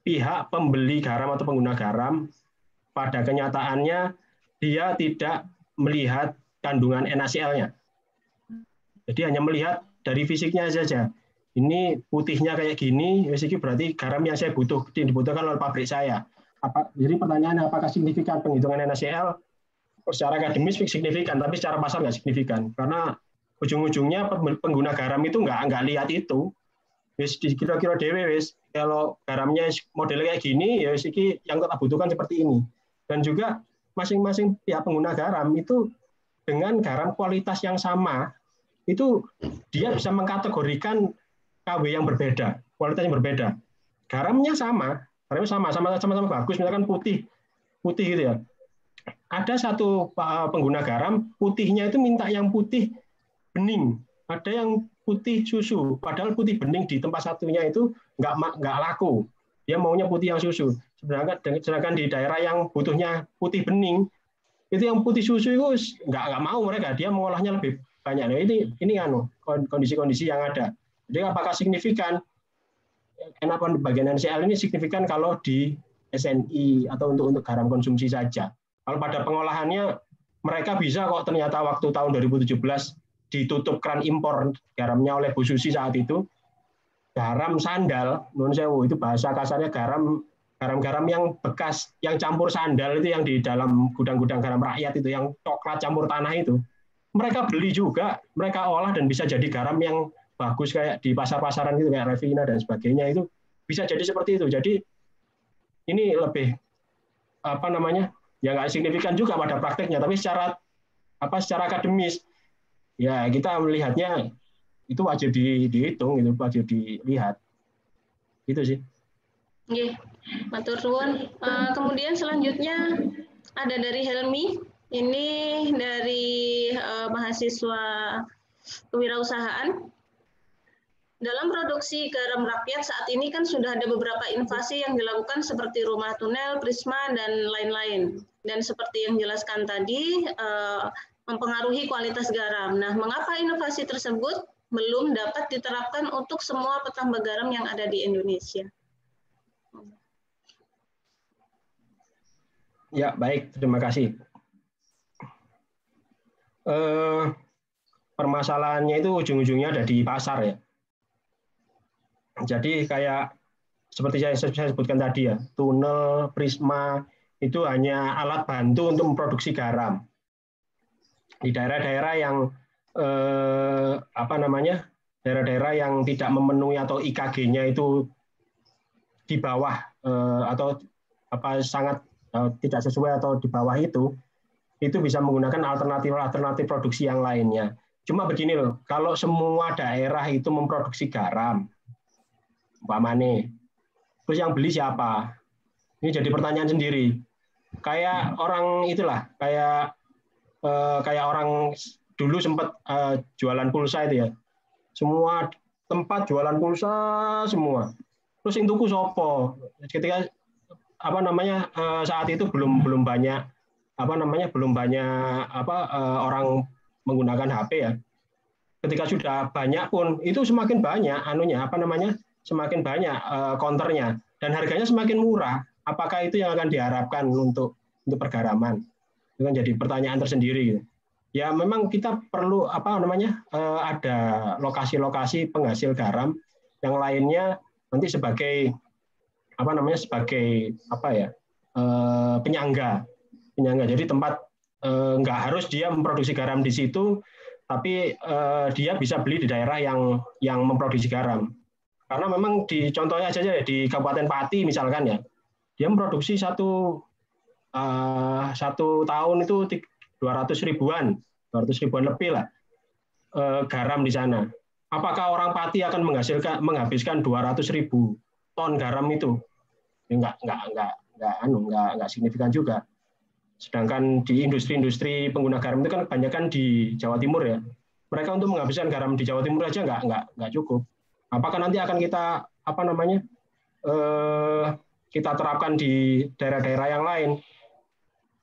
S2: pihak pembeli garam atau pengguna garam pada kenyataannya dia tidak melihat kandungan NaCl-nya. Jadi hanya melihat dari fisiknya saja. Ini putihnya kayak gini, berarti garam yang dibutuhkan oleh pabrik saya. Jadi pertanyaannya apakah signifikan penghitungan NaCl? Secara akademis signifikan, tapi secara pasar nggak signifikan. Karena ujung-ujungnya pengguna garam itu nggak lihat itu. Kira-kira dewe kalau garamnya modelnya kayak gini, ya yang kita butuhkan seperti ini. Dan juga masing-masing pihak pengguna garam itu dengan garam kualitas yang sama, itu dia bisa mengkategorikan KW yang berbeda, kualitas yang berbeda. Garamnya sama-sama bagus, misalkan putih gitu ya. Ada satu pengguna garam, putihnya itu minta yang putih bening, ada yang putih susu, padahal putih bening di tempat satunya itu nggak laku. Dia maunya putih yang susu. Sedangkan di daerah yang butuhnya putih bening, itu yang putih susu itu nggak mau mereka. Dia mengolahnya lebih banyak. Nah, ini kondisi-kondisi yang ada. Jadi apakah signifikan bagian NaCl ini signifikan kalau di SNI atau untuk garam konsumsi saja. Kalau pada pengolahannya mereka bisa kok ternyata waktu tahun 2017 ditutup keran impor garamnya oleh Bu Susi saat itu. Garam sandal, nun sewu, itu bahasa kasarnya garam yang bekas, yang campur sandal itu yang di dalam gudang-gudang garam rakyat itu, yang coklat campur tanah itu. Mereka beli juga, mereka olah dan bisa jadi garam yang bagus kayak di pasar-pasaran gitu kayak Revina dan sebagainya itu bisa jadi seperti itu. Jadi ini lebih ya nggak signifikan juga pada prakteknya, tapi secara akademis ya kita melihatnya itu wajib dihitung, itu wajib dilihat. Gitu sih.
S1: Nggih, matur nuwun. Kemudian selanjutnya ada dari Helmi. Ini dari mahasiswa kewirausahaan. Dalam produksi garam rakyat saat ini kan sudah ada beberapa inovasi yang dilakukan seperti rumah tunnel, prisma, dan lain-lain. Dan seperti yang dijelaskan tadi, mempengaruhi kualitas garam. Nah, mengapa inovasi tersebut belum dapat diterapkan untuk semua petambak garam yang ada di Indonesia?
S2: Ya, baik. Terima kasih. Permasalahannya itu ujung-ujungnya ada di pasar ya. Jadi kayak seperti saya sebutkan tadi ya, tunnel, prisma itu hanya alat bantu untuk memproduksi garam. Di daerah-daerah yang daerah-daerah yang tidak memenuhi atau IKG-nya itu di bawah atau sangat tidak sesuai atau di bawah itu bisa menggunakan alternatif produksi yang lainnya. Cuma begini loh, kalau semua daerah itu memproduksi garam, umpamane, terus yang beli siapa? Ini jadi pertanyaan sendiri. Kayak orang itulah, kayak orang dulu sempat jualan pulsa itu ya. Semua tempat jualan pulsa semua. Terus yang tuku sopo. Ketika saat itu belum banyak orang menggunakan HP ya. Ketika sudah banyak pun itu semakin banyak semakin banyak counternya dan harganya semakin murah. Apakah itu yang akan diharapkan untuk pergaraman? Itu kan jadi pertanyaan tersendiri gitu. Ya memang kita perlu ada lokasi-lokasi penghasil garam yang lainnya nanti sebagai penyangga. Jadi tempat nggak harus dia memproduksi garam di situ, tapi dia bisa beli di daerah yang memproduksi garam. Karena memang contohnya aja ya, di Kabupaten Pati misalkan ya, dia memproduksi satu tahun itu 200 ribuan lebih lah garam di sana. Apakah orang Pati akan menghabiskan 200.000 ton garam itu? Ya, nggak signifikan juga. Sedangkan di industri-industri pengguna garam itu kan kebanyakan di Jawa Timur ya. Mereka untuk menghabiskan garam di Jawa Timur aja nggak cukup. Apakah nanti akan kita kita terapkan di daerah-daerah yang lain?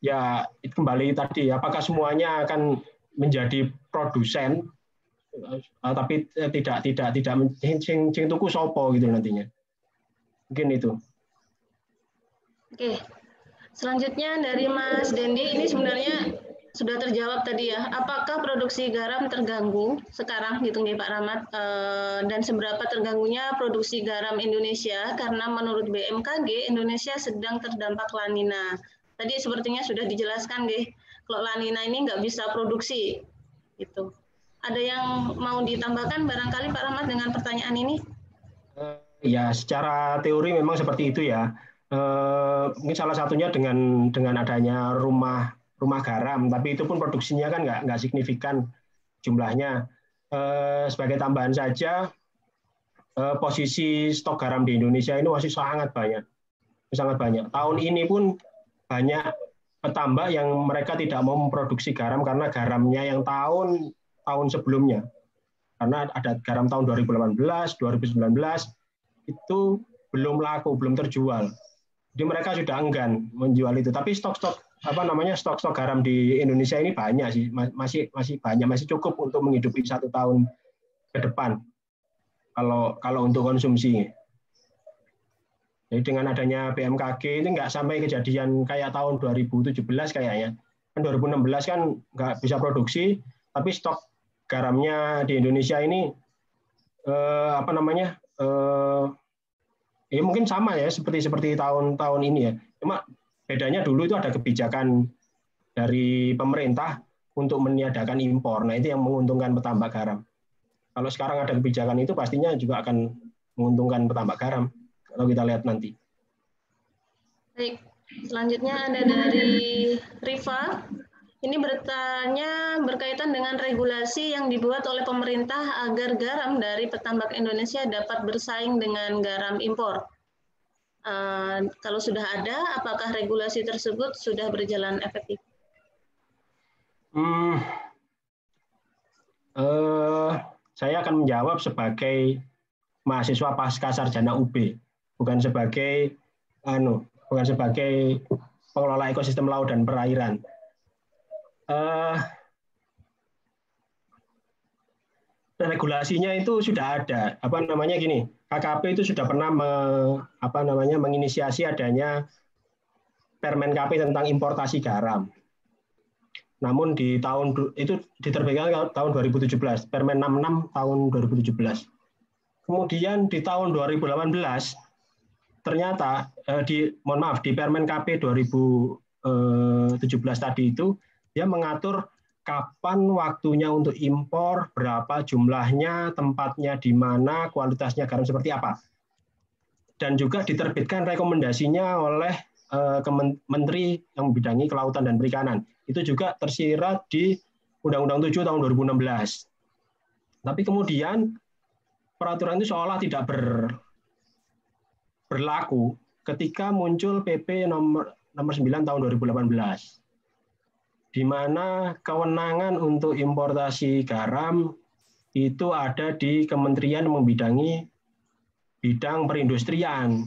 S2: Ya itu kembali tadi, apakah semuanya akan menjadi produsen? Tapi tidak sing tuku sopo gitu nantinya. Mungkin itu.
S1: Oke. Selanjutnya dari Mas Dendi, ini sebenarnya sudah terjawab tadi ya. Apakah produksi garam terganggu sekarang gitu nih Pak Rahmat? Dan seberapa terganggunya produksi garam Indonesia? Karena menurut BMKG Indonesia sedang terdampak La Nina. Tadi sepertinya sudah dijelaskan deh. Kalau La Nina ini nggak bisa produksi gitu. Ada yang mau ditambahkan barangkali Pak Rahmat dengan pertanyaan ini?
S2: Ya, secara teori memang seperti itu ya. Mungkin salah satunya dengan adanya rumah garam, tapi itu pun produksinya kan nggak signifikan jumlahnya. Sebagai tambahan saja, posisi stok garam di Indonesia ini masih sangat banyak. Tahun ini pun banyak petambak yang mereka tidak mau memproduksi garam karena garamnya yang tahun sebelumnya. Karena ada garam tahun 2018, 2019 itu belum laku, belum terjual. Jadi mereka sudah enggan menjual itu. Tapi stok garam di Indonesia ini banyak sih, masih banyak, masih cukup untuk menghidupi 1 tahun ke depan. Kalau untuk konsumsi. Jadi dengan adanya BMKG ini nggak sampai kejadian kayak tahun 2017 kayaknya. Kan 2016 kan nggak bisa produksi, tapi stok garamnya di Indonesia ini ya mungkin sama ya seperti tahun ini ya. Cuma bedanya dulu itu ada kebijakan dari pemerintah untuk meniadakan impor. Nah, itu yang menguntungkan petambak garam. Kalau sekarang ada kebijakan itu pastinya juga akan menguntungkan petambak garam kalau kita lihat nanti.
S1: Baik, selanjutnya ada dari Riva. Ini bertanya berkaitan dengan regulasi yang dibuat oleh pemerintah agar garam dari petambak Indonesia dapat bersaing dengan garam impor. Kalau sudah ada, apakah regulasi tersebut sudah berjalan efektif?
S2: Saya akan menjawab sebagai mahasiswa pasca sarjana UB, bukan sebagai pengelola ekosistem laut dan perairan. Regulasinya itu sudah ada. KKP itu sudah pernah menginisiasi adanya Permen KP tentang importasi garam. Namun di tahun itu diterbitkan tahun 2017, Permen 66 tahun 2017. Kemudian di tahun 2018 ternyata di Permen KP 2017 tadi itu dia mengatur kapan waktunya untuk impor, berapa jumlahnya, tempatnya di mana, kualitasnya garam seperti apa. Dan juga diterbitkan rekomendasinya oleh Menteri yang membidangi Kelautan dan Perikanan. Itu juga tersirat di Undang-Undang 7 tahun 2016. Tapi kemudian peraturan itu seolah tidak berlaku ketika muncul PP nomor 9 tahun 2018. Di mana kewenangan untuk importasi garam itu ada di kementerian yang membidangi bidang perindustrian.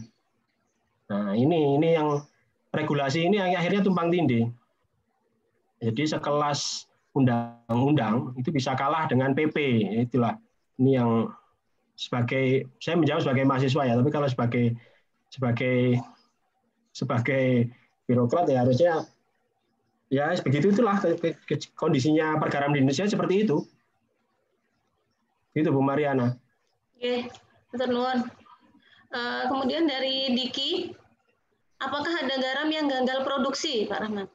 S2: Nah, ini yang regulasi ini akhirnya tumpang tindih. Jadi sekelas undang-undang itu bisa kalah dengan PP. Itulah ini yang saya menjawab sebagai mahasiswa ya, tapi kalau sebagai birokrat ya harusnya ya begitu, itulah kondisinya pergaram di Indonesia seperti itu. Itu Bu Mariana.
S1: Oke, matur nuwun. Kemudian dari Diki, apakah ada garam yang gagal produksi, Pak Rahmat?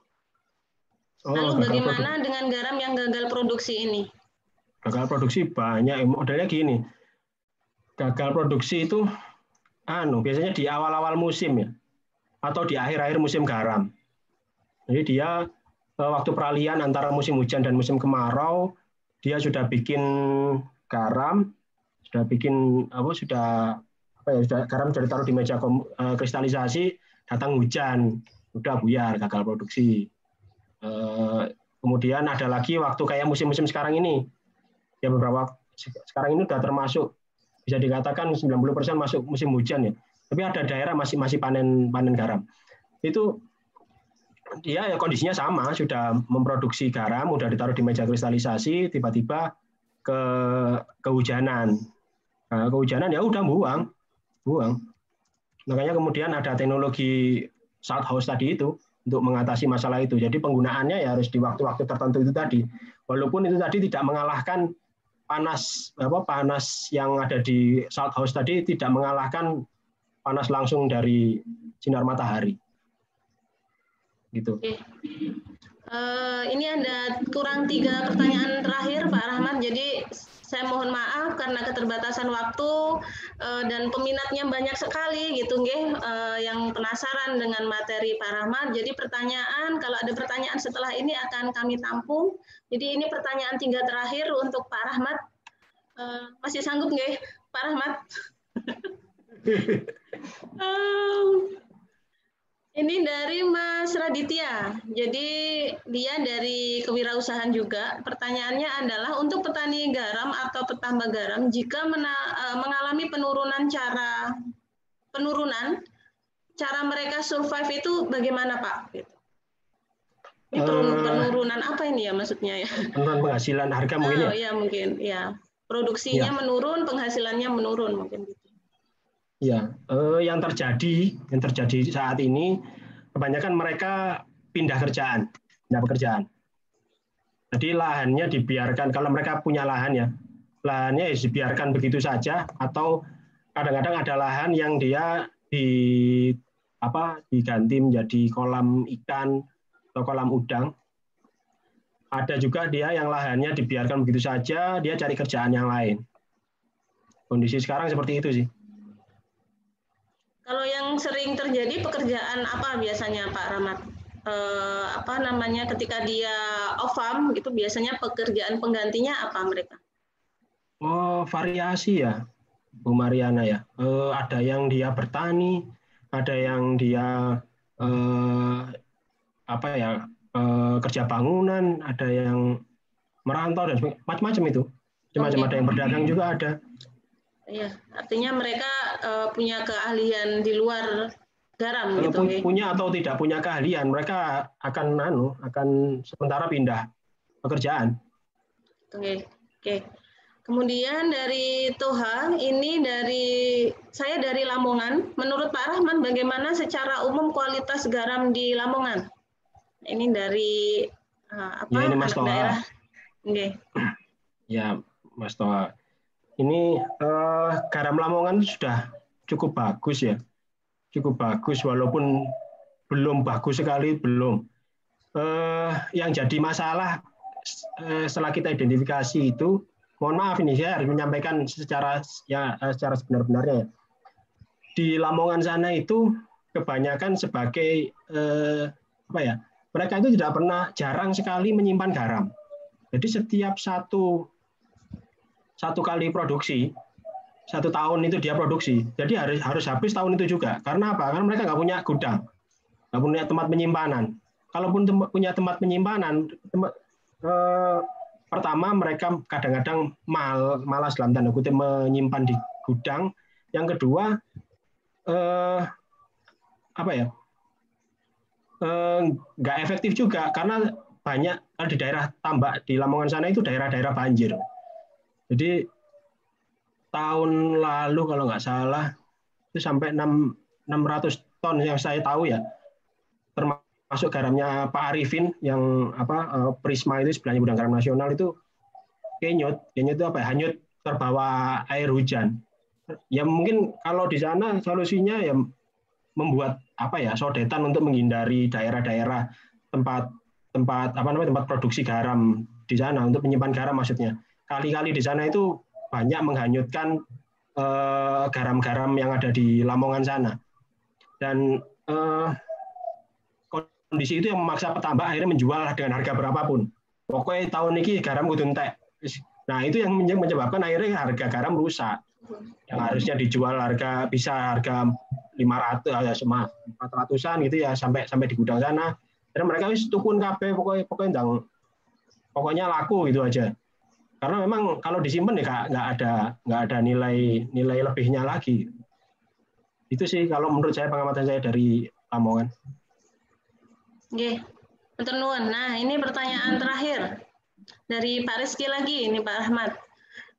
S1: Lalu bagaimana dengan garam yang gagal produksi ini?
S2: Gagal produksi banyak. Modelnya gini. Gagal produksi itu biasanya di awal-awal musim ya, atau di akhir-akhir musim garam. Jadi dia waktu peralihan antara musim hujan dan musim kemarau, dia sudah bikin garam, sudah bikin garam sudah ditaruh di meja kristalisasi, datang hujan, udah buyar, gagal produksi. Kemudian ada lagi waktu kayak musim-musim sekarang ini, ya sekarang ini sudah termasuk bisa dikatakan 90% masuk musim hujan ya. Tapi ada daerah masih panen garam. Itu dia ya kondisinya sama, sudah memproduksi garam, udah ditaruh di meja kristalisasi, tiba-tiba kehujanan. Nah, kehujanan ya udah buang. Makanya kemudian ada teknologi salt house tadi itu untuk mengatasi masalah itu. Jadi penggunaannya ya harus di waktu-waktu tertentu itu tadi. Walaupun itu tadi tidak mengalahkan panas yang ada di salt house tadi, tidak mengalahkan panas langsung dari sinar matahari. Gitu.
S1: Oke. Ini ada kurang 3 pertanyaan terakhir Pak Rahmat. Jadi saya mohon maaf karena keterbatasan waktu dan peminatnya banyak sekali gitu nggih, yang penasaran dengan materi Pak Rahmat. Jadi kalau ada pertanyaan setelah ini akan kami tampung. Jadi ini pertanyaan 3 terakhir untuk Pak Rahmat. Masih sanggup nggih Pak Rahmat? Ini dari Mas Raditya. Jadi dia dari kewirausahaan juga. Pertanyaannya adalah untuk petani garam atau petambak garam jika mengalami penurunan cara mereka survive itu bagaimana Pak? Ini penurunan apa ini ya maksudnya ya?
S2: Penurunan penghasilan harga mungkin ya?
S1: Iya mungkin ya. Produksinya menurun, penghasilannya menurun mungkin gitu.
S2: Ya, yang terjadi saat ini kebanyakan mereka pindah pekerjaan. Jadi lahannya dibiarkan, kalau mereka punya lahan ya, lahannya dibiarkan begitu saja, atau kadang-kadang ada lahan yang dia diganti menjadi kolam ikan atau kolam udang. Ada juga dia yang lahannya dibiarkan begitu saja, dia cari kerjaan yang lain. Kondisi sekarang seperti itu sih.
S1: Kalau yang sering terjadi pekerjaan apa biasanya Pak Rahmat? Ketika dia off farm gitu biasanya pekerjaan penggantinya apa mereka?
S2: Variasi ya, Bu Mariana ya. Ada yang dia bertani, ada yang dia kerja bangunan, ada yang merantau dan macam-macam itu. Macam-macam ada yang berdagang juga ada.
S1: Iya, artinya mereka punya keahlian di luar garam gitu.
S2: Punya atau tidak punya keahlian, mereka akan sementara pindah pekerjaan.
S1: Oke. Kemudian dari Toha, ini saya dari Lamongan. Menurut Pak Rahman, bagaimana secara umum kualitas garam di Lamongan? Ini dari
S2: ini Mas Toha.
S1: daerah. Okay.
S2: Ya, Mas Toha. Ini garam Lamongan sudah cukup bagus ya, cukup bagus walaupun belum bagus sekali belum. Yang jadi masalah setelah kita identifikasi itu, mohon maaf ini saya harus menyampaikan secara sebenar-benarnya ya. Di Lamongan sana itu kebanyakan sebagai mereka itu jarang sekali menyimpan garam. Jadi setiap satu kali produksi, 1 tahun itu dia produksi. Jadi harus habis tahun itu juga. Karena apa? Karena mereka nggak punya gudang, nggak punya tempat penyimpanan. Kalaupun punya tempat penyimpanan, pertama mereka kadang-kadang malas dalam tanda kutip menyimpan di gudang. Yang kedua, nggak efektif juga karena banyak di daerah tambak di Lamongan sana itu daerah-daerah banjir. Jadi tahun lalu kalau nggak salah itu sampai 600 ton yang saya tahu ya, termasuk garamnya Pak Arifin yang Prisma itu sebelahnya Gudang Garam Nasional itu kenyut itu hanyut terbawa air hujan. Ya mungkin kalau di sana solusinya ya membuat sodetan untuk menghindari daerah-daerah tempat produksi garam di sana untuk menyimpan garam maksudnya. kali-kali di sana itu banyak menghanyutkan garam-garam yang ada di Lamongan sana. Dan kondisi itu yang memaksa petambak akhirnya menjual dengan harga berapapun. Pokoknya tahun ini garam kudu entek. Nah, itu yang menyebabkan akhirnya harga garam rusak. Yang harusnya dijual bisa harga 500 ya 400-an gitu ya sampai di gudang sana. Dan mereka wis tukun kabeh pokoknya laku gitu aja. Karena memang kalau disimpan ya nggak ada nilai lebihnya lagi. Itu sih kalau menurut saya, pengamatan saya dari Lamongan.
S1: Oke, matur nuwun. Nah, ini pertanyaan terakhir dari Pak Rizky lagi, ini Pak Ahmad.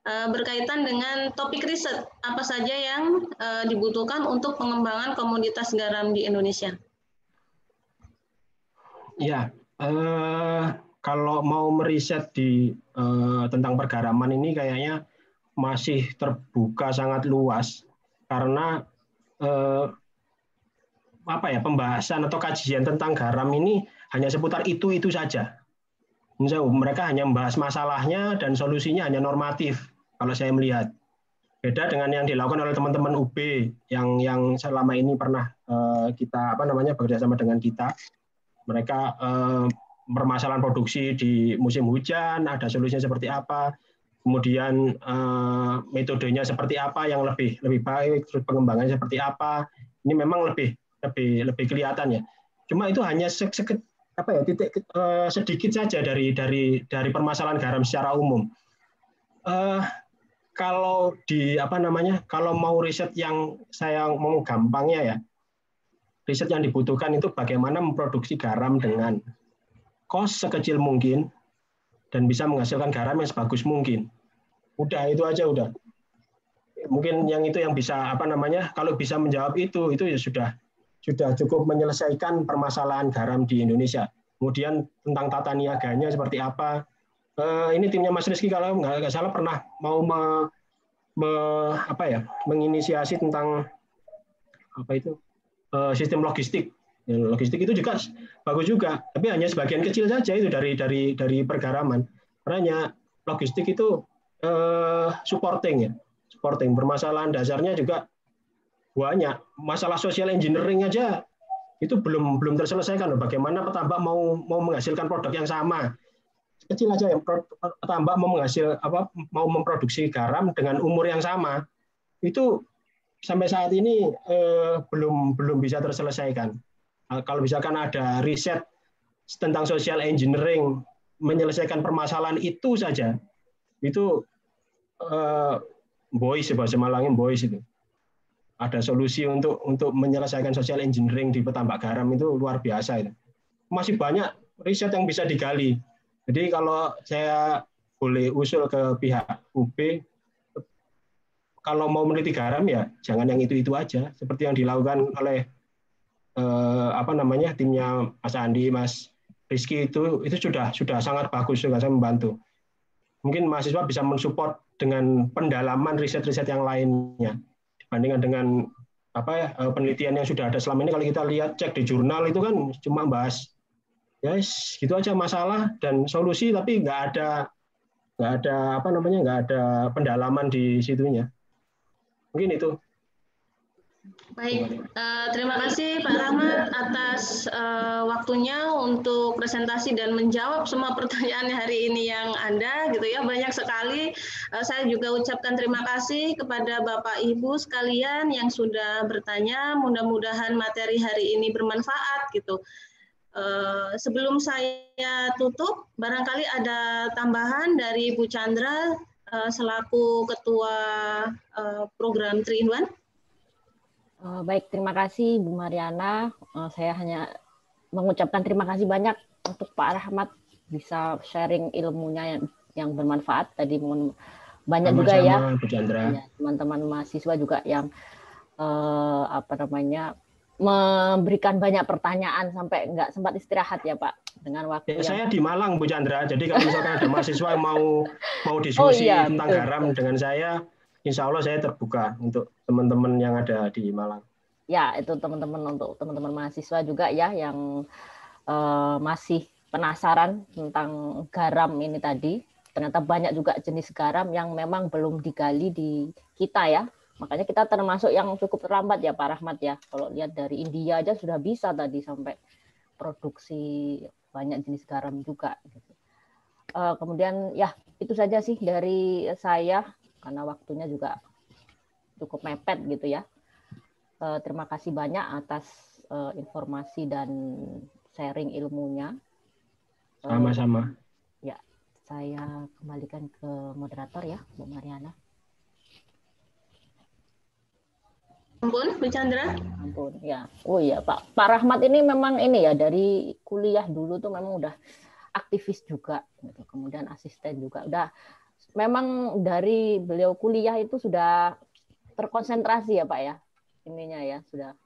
S1: Berkaitan dengan topik riset, apa saja yang dibutuhkan untuk pengembangan komoditas garam di Indonesia?
S2: Ya, kalau mau meriset tentang pergaraman ini kayaknya masih terbuka sangat luas, karena pembahasan atau kajian tentang garam ini hanya seputar itu saja. Misalnya mereka hanya membahas masalahnya dan solusinya hanya normatif kalau saya melihat. Beda dengan yang dilakukan oleh teman-teman UB yang selama ini pernah kita bekerja sama dengan kita. Mereka permasalahan produksi di musim hujan, ada solusinya seperti apa, kemudian metodenya seperti apa yang lebih baik, terus pengembangannya seperti apa. Ini memang lebih kelihatan ya. Cuma itu hanya sedikit saja dari permasalahan garam secara umum. Kalau kalau mau riset yang saya mau gampangnya ya, riset yang dibutuhkan itu bagaimana memproduksi garam dengan cost sekecil mungkin dan bisa menghasilkan garam yang sebagus mungkin. Udah, itu aja udah. Mungkin yang itu yang bisa kalau bisa menjawab itu ya sudah cukup menyelesaikan permasalahan garam di Indonesia. Kemudian tentang tata niaganya seperti apa. Ini timnya Mas Rizky kalau nggak salah pernah mau menginisiasi tentang sistem logistik. Logistik itu juga bagus juga, tapi hanya sebagian kecil saja itu dari pergaraman. Karena logistik itu supporting. Permasalahan dasarnya juga banyak. Masalah social engineering aja itu belum terselesaikan loh. Bagaimana petambak mau menghasilkan produk yang sama? Kecil aja yang petambak mau memproduksi garam dengan umur yang sama. Itu sampai saat ini belum bisa terselesaikan. Kalau misalkan ada riset tentang social engineering menyelesaikan permasalahan itu saja, itu boys bahasa Malangnya boys itu. Ada solusi untuk menyelesaikan social engineering di petambak garam itu luar biasa itu. Masih banyak riset yang bisa digali. Jadi kalau saya boleh usul ke pihak UB, kalau mau meneliti garam ya jangan yang itu aja, seperti yang dilakukan oleh timnya Mas Andi, Mas Rizky itu sudah sangat bagus, juga saya membantu. Mungkin mahasiswa bisa mensupport dengan pendalaman riset-riset yang lainnya dibandingkan dengan penelitian yang sudah ada selama ini. Kalau kita lihat cek di jurnal itu kan cuma bahas gitu aja masalah dan solusi, tapi nggak ada pendalaman di situnya. Mungkin itu.
S1: Baik, terima kasih Pak Rahmat atas waktunya untuk presentasi dan menjawab semua pertanyaan hari ini yang ada gitu ya, banyak sekali. Saya juga ucapkan terima kasih kepada Bapak Ibu sekalian yang sudah bertanya. Mudah-mudahan materi hari ini bermanfaat gitu. Sebelum saya tutup, barangkali ada tambahan dari Bu Chandra selaku Ketua Program 3-in-1.
S4: Baik, terima kasih Bu Mariana. Saya hanya mengucapkan terima kasih banyak untuk Pak Rahmat bisa sharing ilmunya yang bermanfaat tadi. Banyak juga ya teman-teman mahasiswa juga yang memberikan banyak pertanyaan sampai nggak sempat istirahat ya Pak dengan waktu.
S2: Saya di Malang Bu Chandra. Jadi kalau misalkan ada mahasiswa yang mau diskusi tentang garam dengan saya, insya Allah saya terbuka untuk teman-teman yang ada di Malang.
S4: Ya, itu untuk teman-teman mahasiswa juga ya yang masih penasaran tentang garam ini tadi. ternyata banyak juga jenis garam yang memang belum digali di kita ya. Makanya kita termasuk yang cukup terlambat ya Pak Rahmat ya. Kalau lihat dari India aja sudah bisa tadi sampai produksi banyak jenis garam juga. Gitu. Kemudian ya itu saja sih dari saya karena waktunya juga cukup mepet gitu ya. Terima kasih banyak atas informasi dan sharing ilmunya.
S2: Sama-sama.
S4: Ya, saya kembalikan ke moderator ya, Bu Mariana.
S1: Ampun, Bu Chandra.
S4: Ampun, ya. Oh iya, Pak Rahmat ini memang ini ya dari kuliah dulu tuh memang udah aktivis juga, gitu. Kemudian asisten juga. Udah memang dari beliau kuliah itu sudah terkonsentrasi ya Pak ya, ininya ya sudah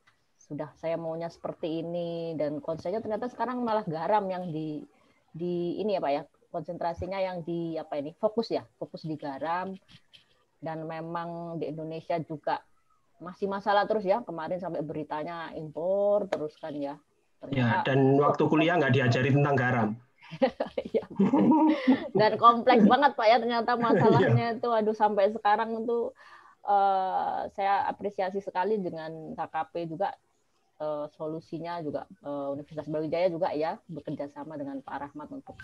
S4: saya maunya seperti ini dan konsepnya ternyata sekarang malah garam yang di ini ya Pak ya, konsentrasinya yang di apa ini fokus di garam dan memang di Indonesia juga masih masalah terus ya, kemarin sampai beritanya impor terus kan ya.
S2: Ya, dan waktu kuliah nggak diajari tentang garam.
S4: Ya, dan kompleks banget Pak ya ternyata masalahnya itu, aduh sampai sekarang itu saya apresiasi sekali dengan KKP juga solusinya juga Universitas Brawijaya juga ya bekerja sama dengan Pak Rahmat untuk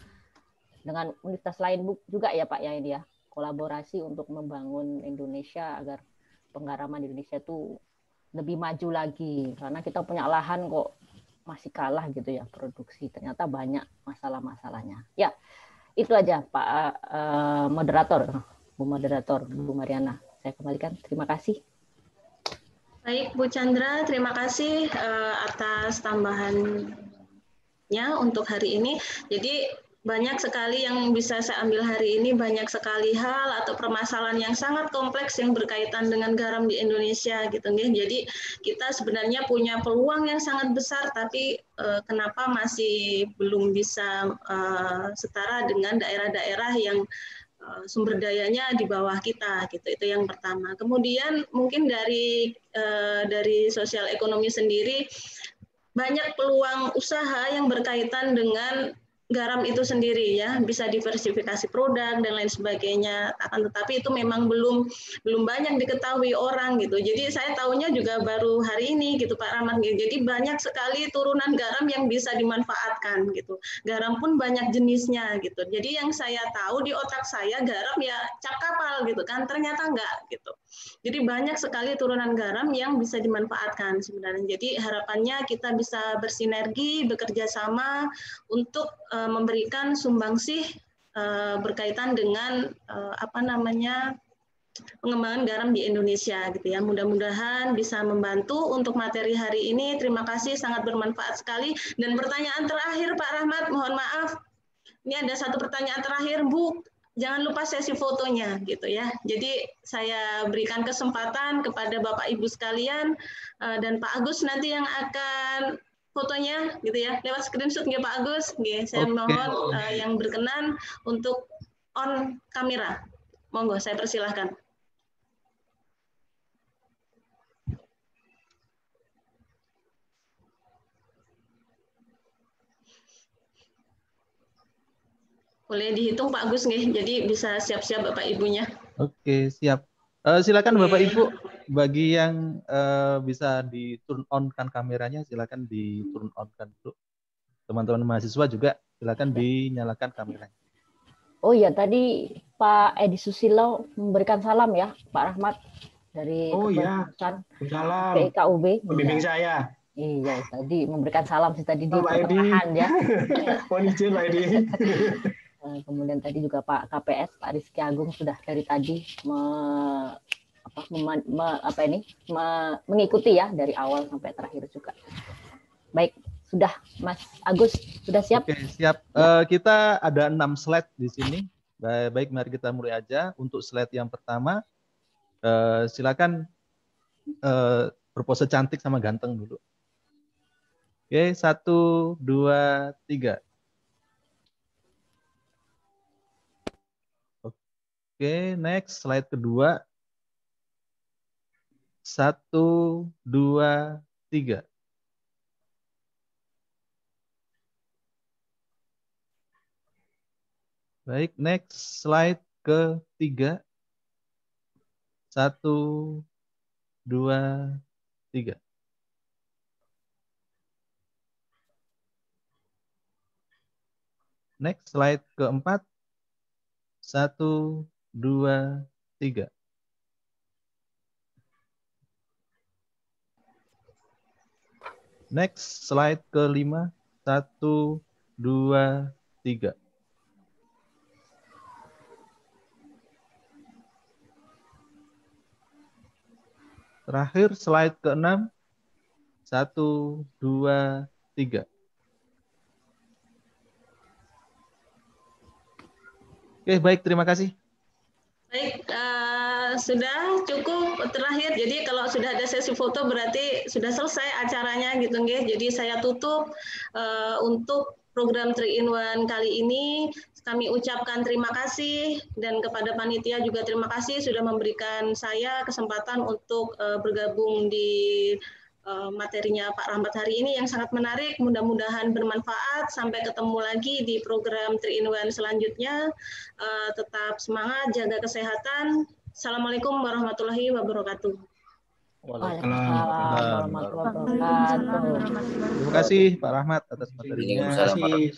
S4: dengan universitas lain juga ya Pak ya ini ya kolaborasi untuk membangun Indonesia agar penggaraman Indonesia itu lebih maju lagi karena kita punya lahan kok masih kalah gitu ya produksi, ternyata banyak masalah-masalahnya ya. Itu aja Pak moderator, Bu Moderator, Bu Mariana. Saya kembalikan. Terima kasih.
S1: Baik, Bu Chandra, terima kasih atas tambahannya untuk hari ini. Jadi banyak sekali yang bisa saya ambil hari ini, banyak sekali hal atau permasalahan yang sangat kompleks yang berkaitan dengan garam di Indonesia gitu nih. Jadi kita sebenarnya punya peluang yang sangat besar, tapi kenapa masih belum bisa setara dengan daerah-daerah yang sumber dayanya di bawah kita gitu. Itu yang pertama. Kemudian mungkin dari sosial ekonomi sendiri banyak peluang usaha yang berkaitan dengan garam itu sendiri ya, bisa diversifikasi produk dan lain sebagainya. Akan tetapi itu memang belum banyak diketahui orang gitu. Jadi saya tahunya juga baru hari ini gitu Pak Rahmat. Jadi banyak sekali turunan garam yang bisa dimanfaatkan gitu. Garam pun banyak jenisnya gitu. Jadi yang saya tahu di otak saya garam ya cap kapal gitu kan, ternyata enggak gitu. Jadi banyak sekali turunan garam yang bisa dimanfaatkan sebenarnya. Jadi harapannya kita bisa bersinergi, bekerja sama untuk memberikan sumbangsih berkaitan dengan pengembangan garam di Indonesia gitu ya. Mudah-mudahan bisa membantu untuk materi hari ini. Terima kasih, sangat bermanfaat sekali. Dan pertanyaan terakhir Pak Rahmat, mohon maaf. Ini ada satu pertanyaan terakhir, Bu. Jangan lupa sesi fotonya gitu ya. Jadi saya berikan kesempatan kepada Bapak Ibu sekalian dan Pak Agus nanti yang akan fotonya gitu ya, lewat screenshot ya Pak Agus. Saya mohon yang berkenan untuk on kamera. Monggo saya persilahkan. Boleh dihitung Pak Agus nih, jadi bisa siap-siap Bapak Ibunya.
S3: Oke, siap. Silakan Bapak Ibu, bagi yang bisa di turn on kan kameranya, silakan di turn on kan dulu. Teman-teman mahasiswa juga silakan dinyalakan kameranya.
S4: Oh iya, tadi Pak Edi Susilo memberikan salam ya, Pak Rahmat dari
S2: kepengurusan
S4: PIKUB.
S2: Pembimbing saya.
S4: Iya, tadi memberikan salam sih tadi di pertengahan ya.
S2: Mohon izin Pak Edi.
S4: Kemudian tadi juga Pak KPS, Pak Rizky Agung sudah dari tadi mengikuti ya dari awal sampai terakhir juga. Baik, sudah Mas Agus, sudah siap?
S3: Oke, siap. Kita ada 6 slide di sini. Baik, mari kita mulai aja. Untuk slide yang pertama, silakan berpose cantik sama ganteng dulu. Oke, 1, 2, 3. Oke, next slide kedua. 1, 2, 3. Baik, next slide ke-3. 1, 2, 3. Next slide ke-4. 1, 2, 3. Next slide ke-5. 1, 2, 3. Terakhir slide ke-6. 1, 2, 3. Oke, baik, terima kasih.
S1: Baik, sudah cukup terakhir. Jadi kalau sudah ada sesi foto berarti sudah selesai acaranya gitu nggih. Jadi saya tutup untuk program 3-in-1 kali ini. Kami ucapkan terima kasih dan kepada panitia juga terima kasih sudah memberikan saya kesempatan untuk bergabung di materinya Pak Rahmat hari ini yang sangat menarik. Mudah-mudahan bermanfaat. Sampai ketemu lagi di program 3-in-1 selanjutnya. Tetap semangat, jaga kesehatan. Assalamualaikum warahmatullahi wabarakatuh.
S4: Waalaikumsalam warahmatullahi wabarakatuh.
S3: Terima kasih Pak Rahmat atas materinya.
S2: Terima kasih.